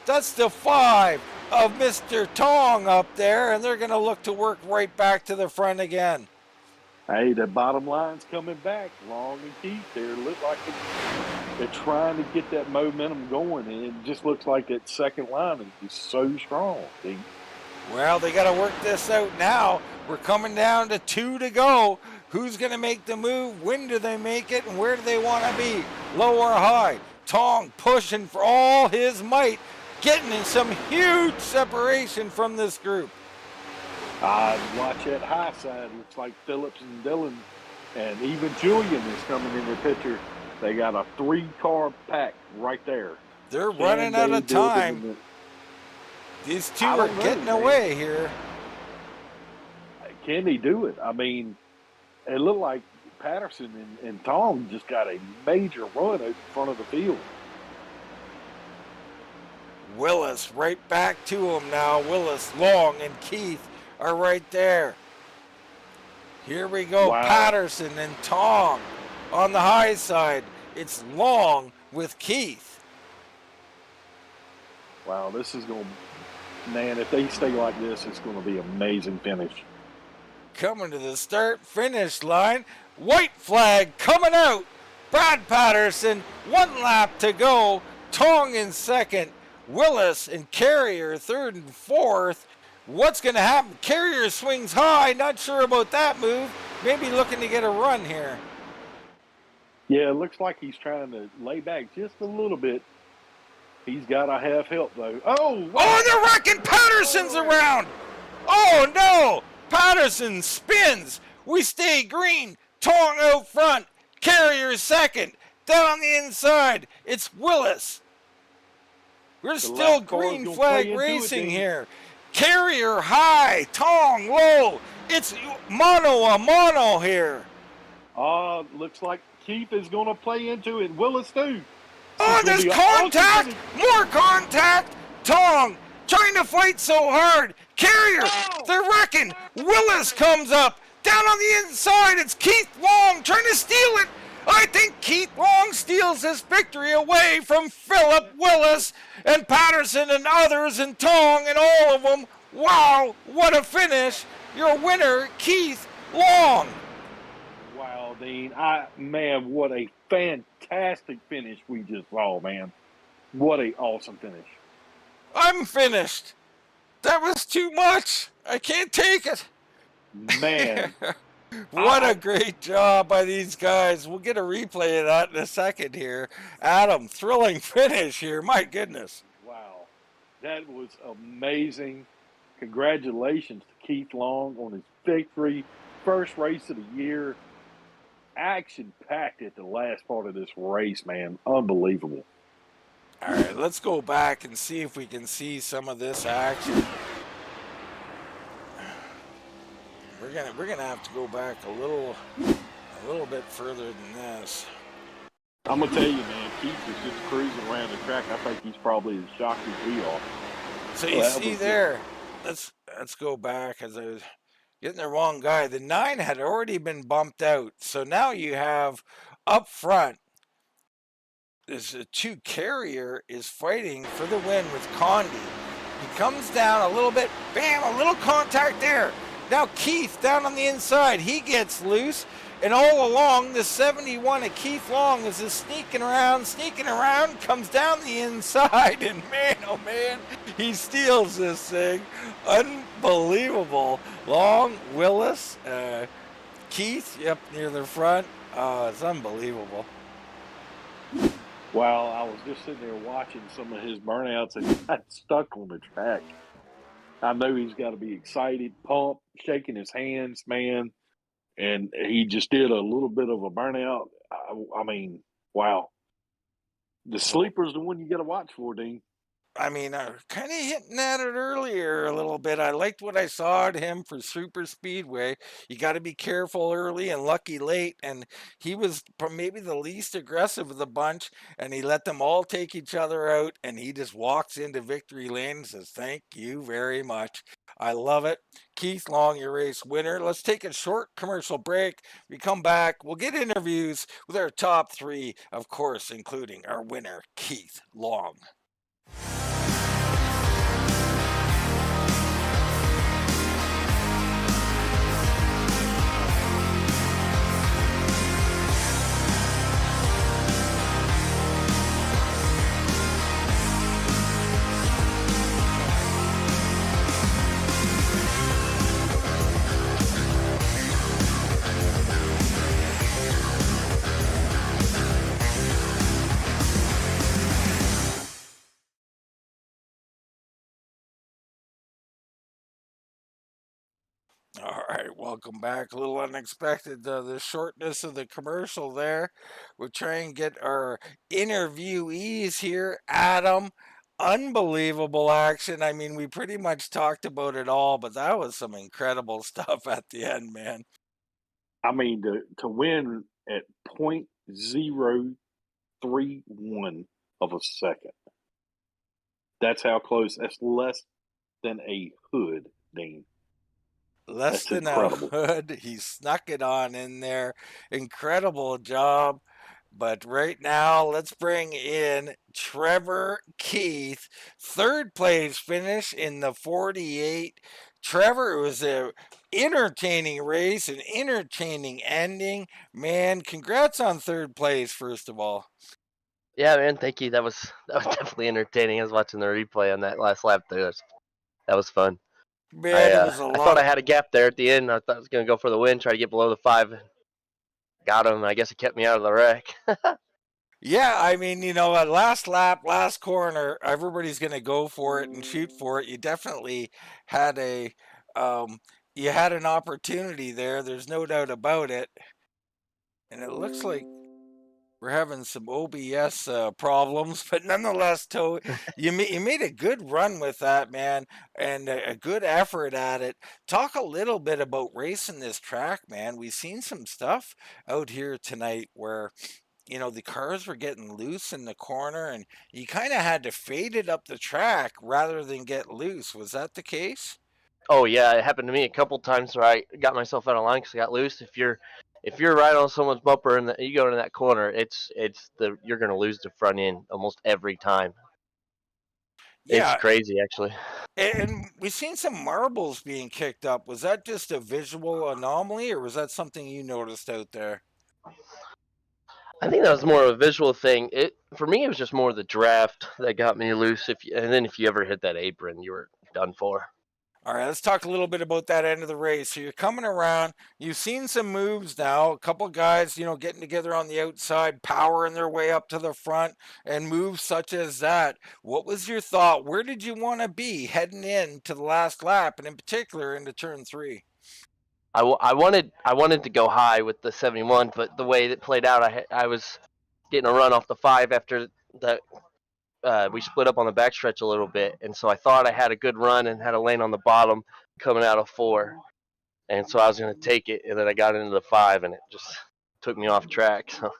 That's the 5 of Mr. Tong up there, and they're going to look to work right back to the front again. Hey, the bottom line's coming back. Long and Keith there look like they're trying to get that momentum going, and it just looks like that second line is just so strong. Well, they got to work this out now. We're coming down to 2 to go. Who's going to make the move? When do they make it? And where do they want to be? Low or high? Tong pushing for all his might, getting in some huge separation from this group. Watch that high side. Looks like Phillips and Dillon and even Julian is coming in the picture. They got a 3-car pack right there. They're running out of time. These two are getting away here. Can they do it? I mean, it looked like Patterson and Tong just got a major run out in front of the field. Willis right back to him now. Willis, Long, and Keith are right there. Here we go. Wow. Patterson and Tong on the high side. It's Long with Keith. Wow, this is going to, man, if they stay like this, it's going to be an amazing finish. Coming to the start-finish line. White flag coming out. Brad Patterson, 1 lap to go. Tong in second. Willis and Carrier third and fourth. What's going to happen? Carrier swings high. Not sure about that move. Maybe looking to get a run here. Yeah, it looks like he's trying to lay back just a little bit. He's got to have help, though. Oh, wow. Oh, they're wrecking. Patterson's around. Oh, no. Patterson spins. We stay green. Tong out front. Carrier second. Down on the inside, it's Willis. We're still green flag racing here. Carrier high. Tong low. It's mono a mono here. Looks like Keith is going to play into it. Willis, too. Oh, there's contact! More contact! Tong trying to fight so hard. Carrier, they're wrecking. Willis comes up. Down on the inside, it's Keith Long trying to steal it. I think Keith Long steals this victory away from Philip Willis and Patterson and others and Tong and all of them. Wow, what a finish. Your winner, Keith Long. Wow, Dean. Man, what a fantastic finish we just saw, man. What a awesome finish. I'm finished. That was too much. I can't take it. Man. What a great job by these guys. We'll get a replay of that in a second here. Adam, thrilling finish here. My goodness. Wow. That was amazing. Congratulations to Keith Long on his victory. First race of the year. Action-packed at the last part of this race, man. Unbelievable. All right, let's go back and see if we can see some of this action. We're gonna have to go back a little bit further than this. I'm gonna tell you, man, Keith is just cruising around the track. I think he's probably as shocked as we are. So you see there, let's go back as I was getting the wrong guy. The 9 had already been bumped out. So now you have up front, this 2 Carrier is fighting for the win with Condi. He comes down a little bit, bam, a little contact there. Now Keith down on the inside, he gets loose. And all along, the 71 of Keith Long is just sneaking around, comes down the inside, and man, oh man, he steals this thing. Unbelievable. Long, Willis, Keith, yep, near the front. It's unbelievable. Wow, I was just sitting there watching some of his burnouts, and he got stuck on the track. I know he's got to be excited, pumped, shaking his hands, man. And he just did a little bit of a burnout. I mean, wow. The sleeper's the one you got to watch for, Dean. I mean, kind of hinting at it earlier a little bit. I liked what I saw at him for Superspeedway. You got to be careful early and lucky late. And he was maybe the least aggressive of the bunch, and he let them all take each other out. And he just walks into victory lane and says, "Thank you very much." I love it. Keith Long, your race winner. Let's take a short commercial break. We come back. We'll get interviews with our top three, of course, including our winner, Keith Long. All right, welcome back. A little unexpected, the shortness of the commercial there. We'll try and get our interviewees here. Adam, unbelievable action. I mean, we pretty much talked about it all, but that was some incredible stuff at the end, man. I mean, to win at 0.031 of a second. That's how close. That's less than a hood, Dean. Less That's than incredible. a hood. He snuck it on in there. Incredible job. But right now, let's bring in Trevor Keith. Third place finish in the 48. Trevor, it was a entertaining race, an entertaining ending. Man, congrats on third place, first of all. Yeah, man, thank you. That was definitely entertaining. I was watching the replay on that last lap there. That was fun. Man, it was a I thought lot I of. had a gap there at the end. I thought I was gonna go for the win, try to get below the 5. Got him. I guess it kept me out of the wreck. Yeah, I mean, at last lap, last corner, everybody's going to go for it and shoot for it. You definitely had um, you had an opportunity there. There's no doubt about it. And it looks like we're having some OBS problems, but nonetheless, you made a good run with that, man, and a good effort at it. Talk a little bit about racing this track, man. We've seen some stuff out here tonight where the cars were getting loose in the corner and you kind of had to fade it up the track rather than get loose. Was that the case? Oh yeah, it happened to me a couple times where I got myself out of line because I got loose. If you're right on someone's bumper and you go into that corner, you're gonna lose the front end almost every time. It's Yeah, crazy actually. and we've seen some marbles being kicked up. Was that just a visual anomaly or was that something you noticed out there? I think that was more of a visual thing. It for me, it was just more the draft that got me loose. And then if you ever hit that apron, you were done for. All right, let's talk a little bit about that end of the race. So you're coming around. You've seen some moves now. A couple guys, getting together on the outside, powering their way up to the front, and moves such as that. What was your thought? Where did you want to be heading in to the last lap, and in particular into turn 3? I wanted to go high with the 71, but the way it played out, I was getting a run off the 5 after the we split up on the backstretch a little bit, and so I thought I had a good run and had a lane on the bottom coming out of 4, and so I was going to take it, and then I got into the 5, and it just took me off track. So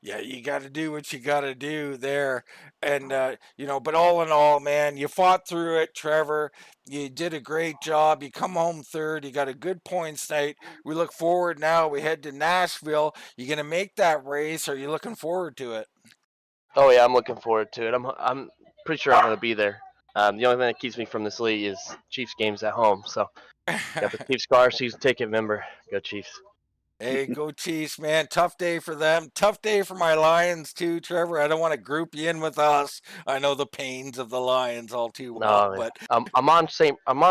Yeah, you got to do what you got to do there. And, but all in all, man, you fought through it, Trevor. You did a great job. You come home third. You got a good points night. We look forward now. We head to Nashville. You going to make that race? Are you looking forward to it? oh yeah, I'm looking forward to it. I'm pretty sure I'm going to be there. The only thing that keeps me from this league is Chiefs games at home. So got the Chiefs car season ticket member. Go Chiefs. Hey, go Chiefs, man. Tough day for them. Tough day for my Lions, too, Trevor. I don't want to group you in with us. I know the pains of the Lions all too well, No, man. but I'm on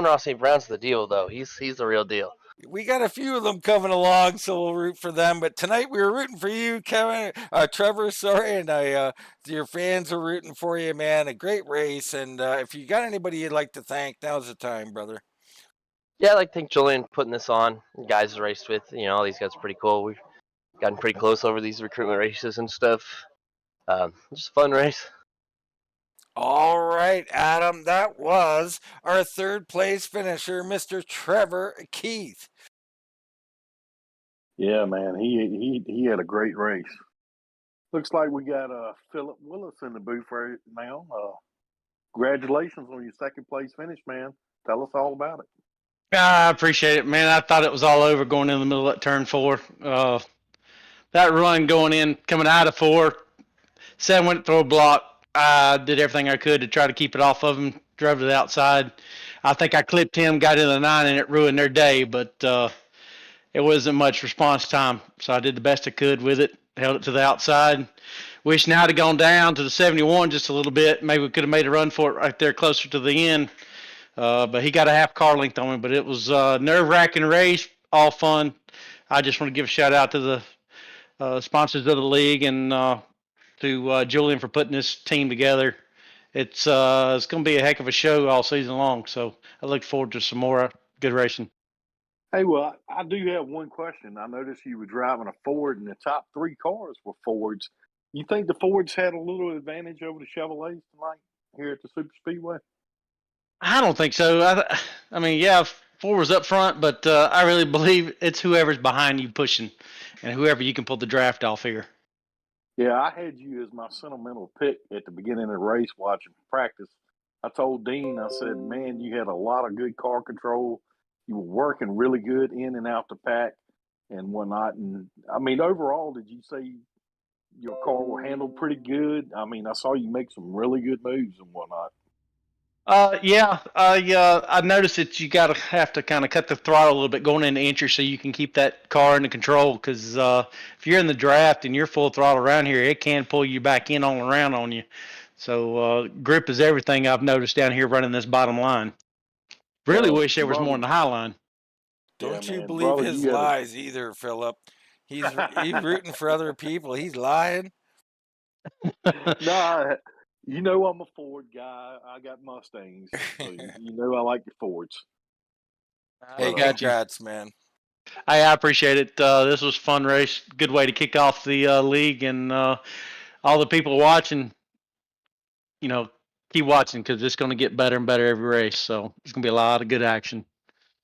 Ross St. Brown's the deal though. He's the real deal. we got a few of them coming along, so we'll root for them. But tonight we were rooting for you, Trevor. Sorry, and your fans are rooting for you, man. A great race, and if you got anybody you'd like to thank, now's the time, brother. Yeah, I like to thank Julian putting this on. The guys I raced with, all these guys are pretty cool. We've gotten pretty close over these recruitment races and stuff. Just a fun race. All right, Adam, that was our third place finisher, Mr. Trevor Keith. Yeah, man, he had a great race. Looks like we got Philip Willis in the booth right now. Congratulations on your second place finish, man. Tell us all about it. I appreciate it, man. I thought it was all over going in the middle of turn 4. That run going in, coming out of 4, 7 went through a block. I did everything I could to try to keep it off of him, drove to the outside. I think I clipped him, got in the 9, and it ruined their day, but it wasn't much response time. So I did the best I could with it, held it to the outside. Wish now I'd have gone down to the 71 just a little bit. Maybe we could have made a run for it right there closer to the end. But he got a half car length on me. But it was a nerve-wracking race, all fun. I just want to give a shout out to the sponsors of the league and to Julian for putting this team together. It's going to be a heck of a show all season long. So I look forward to some more good racing. Hey, well, I do have one question. I noticed you were driving a Ford, and the top 3 cars were Fords. You think the Fords had a little advantage over the Chevrolets tonight here at the Superspeedway? I don't think so. I mean, yeah, 4 was up front, but I really believe it's whoever's behind you pushing and whoever you can pull the draft off here. Yeah, I had you as my sentimental pick at the beginning of the race watching practice. I told Dean, I said, man, you had a lot of good car control. You were working really good in and out the pack and whatnot. And I mean, overall, did you say your car will handle pretty good? I mean, I saw you make some really good moves and whatnot. Yeah, I noticed that you have to kind of cut the throttle a little bit going into entry so you can keep that car under control. Because if you're in the draft and you're full throttle around here, it can pull you back in all around on you. So grip is everything I've noticed down here running this bottom line. Really wish there was more in the high line. Don't Yeah, you man. believe Brother, his you had lies either, Philip. He's rooting for other people. He's lying. No, you know I'm a Ford guy. I got Mustangs, so you know I like the Fords. Hey, But Got you. congrats, man. I appreciate it. This was a fun race. Good way to kick off the league, and all the people watching, keep watching because it's going to get better and better every race. So it's going to be a lot of good action.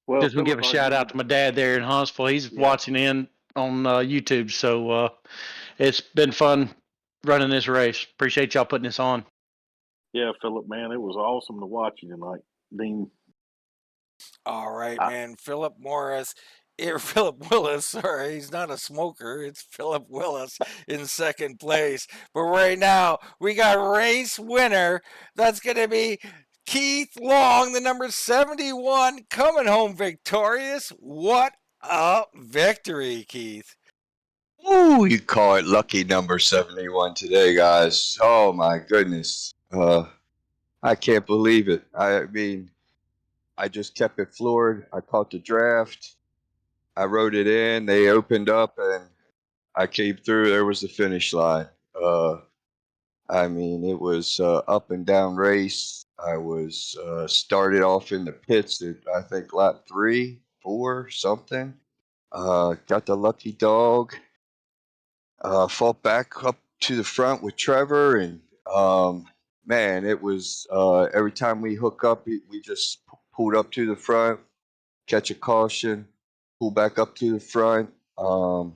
well, Just want to give Philip, a I shout out agree. to my dad there in Huntsville. He's watching in on YouTube. So it's been fun running this race. Appreciate y'all putting this on. Yeah, Philip, man, it was awesome to watch you tonight, Dean. All right, I, man. Philip Willis, sorry, he's not a smoker. It's Philip Willis in second place. But right now, we got race winner. That's going to be Keith Long, the number 71, coming home victorious. What a victory, Keith. Ooh, you call it lucky number 71 today, guys. Oh my goodness. I can't believe it. I mean, I just kept it floored. I caught the draft. I wrote it in. They opened up and I came through. There was the finish line. I mean, it was up and down race. I was started off in the pits at I think lap 3, 4, something. Got the lucky dog. Fought back up to the front with Trevor, and man, it was every time we hook up, we just pulled up to the front, catch a caution, pull back up to the front, and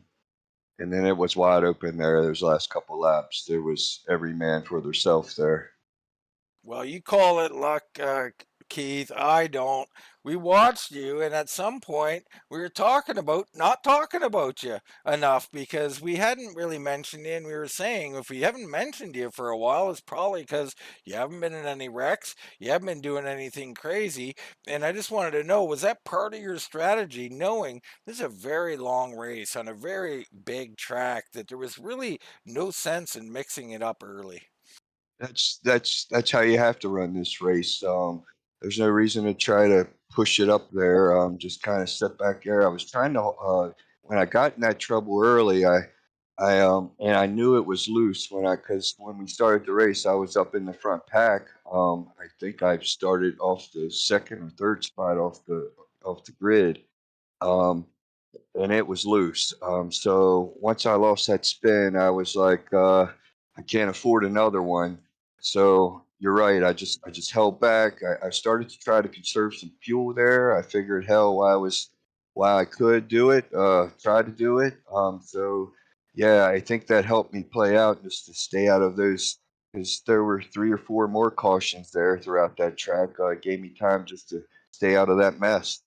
then it was wide open there. Those last couple laps, there was every man for themselves there. Well, you call it luck, Keith. I don't. We watched you, and at some point, we were not talking about you enough because we hadn't really mentioned you. And we were saying if we haven't mentioned you for a while, it's probably because you haven't been in any wrecks, you haven't been doing anything crazy. And I just wanted to know, was that part of your strategy, knowing this is a very long race on a very big track, that there was really no sense in mixing it up early? That's how you have to run this race. There's no reason to try to push it up there. Just kind of step back there. I was trying to when I got in that trouble early. And I knew it was loose because when we started the race, I was up in the front pack. I think I started off the second or third spot off the grid. Um, and it was loose. So once I lost that spin, I was like, I can't afford another one. So you're right. I just held back. I started to try to conserve some fuel there. I figured, hell, while I could do it, try to do it. So yeah, I think that helped me play out just to stay out of those, because there were 3 or 4 more cautions there throughout that track. It gave me time just to stay out of that mess.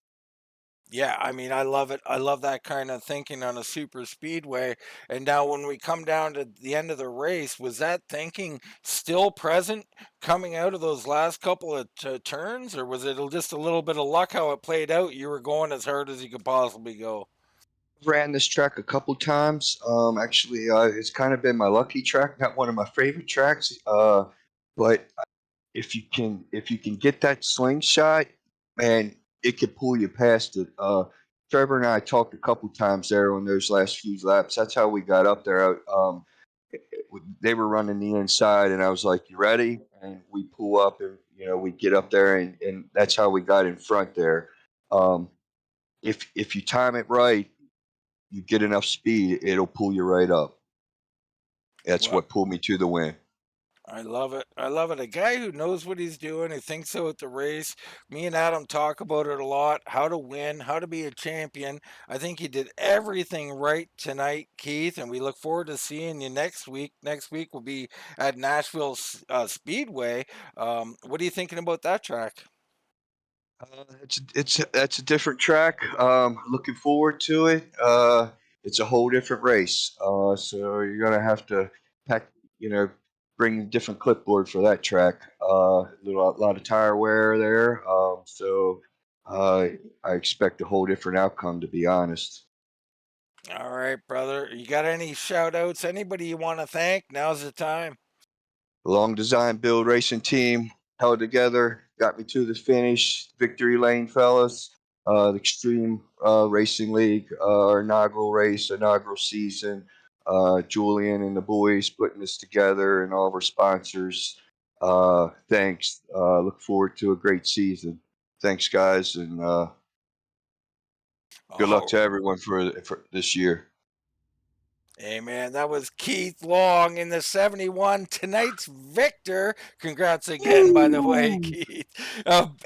Yeah, I mean, I love it. I love that kind of thinking on a super speedway. And now, when we come down to the end of the race, was that thinking still present coming out of those last couple of turns, or was it just a little bit of luck how it played out? You were going as hard as you could possibly go. Ran this track a couple times. Actually, it's kind of been my lucky track, not one of my favorite tracks. But if you can get that slingshot, man, it could pull you past it. Trevor and I talked a couple times there on those last few laps. That's how we got up there. They were running the inside, and I was like, "You ready?" And we pull up, and we get up there, and that's how we got in front there. Um, if you time it right, you get enough speed, it'll pull you right up. That's Well, what pulled me to the win. I love it. I love it. A guy who knows what he's doing, who thinks out the race. Me and Adam talk about it a lot. How to win, how to be a champion. I think he did everything right tonight, Keith, and we look forward to seeing you next week. Next week will be at Nashville Speedway. What are you thinking about that track? That's a different track. Looking forward to it. It's a whole different race. So you're gonna have to pack, you know, bring a different clipboard for that track. A lot of tire wear there. Uh, I expect a whole different outcome, to be honest. All right, brother. You got any shout outs? Anybody you want to thank? Now's the time. Long design build racing team held together, got me to the finish. Victory lane, fellas. The Extreme Racing League, our inaugural race, inaugural season. Julian and the boys putting this together, and all of our sponsors. Thanks. Look forward to a great season. Thanks, guys, and good luck to Oh, everyone for this year. hey man, that was Keith Long in the 71, tonight's victor. Congrats again, by the way, Woo! Keith.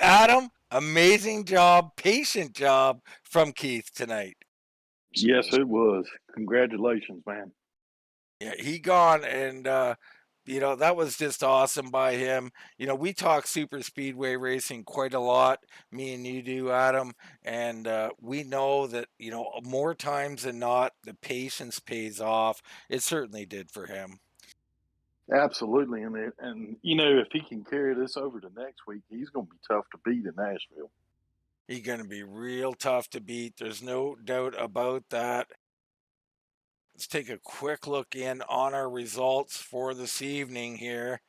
Adam, amazing job, patient job from Keith tonight. Yes, it was. Congratulations, man. Yeah, he gone, and that was just awesome by him. We talk super speedway racing quite a lot, me and you do, Adam, and we know that more times than not, the patience pays off. It certainly did for him. Absolutely, and if he can carry this over to next week, he's going to be tough to beat in Nashville. He's going to be real tough to beat. There's no doubt about that. Let's take a quick look in on our results for this evening here.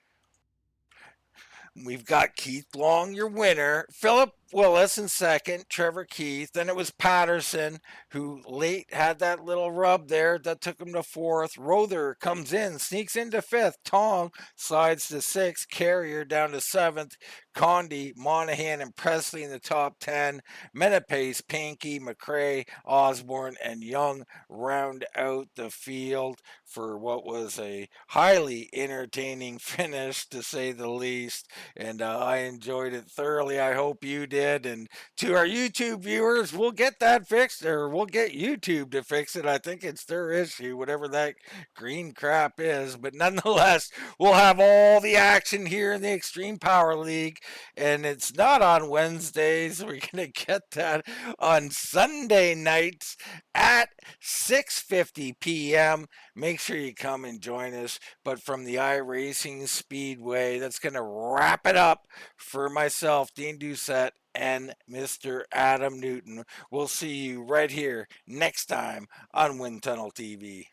We've got Keith Long, your winner. Philip Willis in second. Trevor Keith. Then it was Patterson, who late had that little rub there that took him to fourth. Rother comes in, sneaks into fifth. Tong slides to sixth. Carrier down to seventh. Condi, Monahan, and Presley in the top 10. Menapace, Pankey, McRae, Osborne, and Young round out the field for what was a highly entertaining finish, to say the least. And I enjoyed it thoroughly. I hope you did. And to our YouTube viewers, we'll get that fixed, or we'll get YouTube to fix it. I think it's their issue, whatever that green crap is. But nonetheless, we'll have all the action here in the Extreme Power League. And it's not on Wednesdays. We're going to get that on Sunday nights at 6:50 p.m. Make sure you come and join us. But from the iRacing Speedway, that's going to wrap it up for myself, Dean Doucette, and Mr. Adam Newton. We'll see you right here next time on Wind Tunnel TV.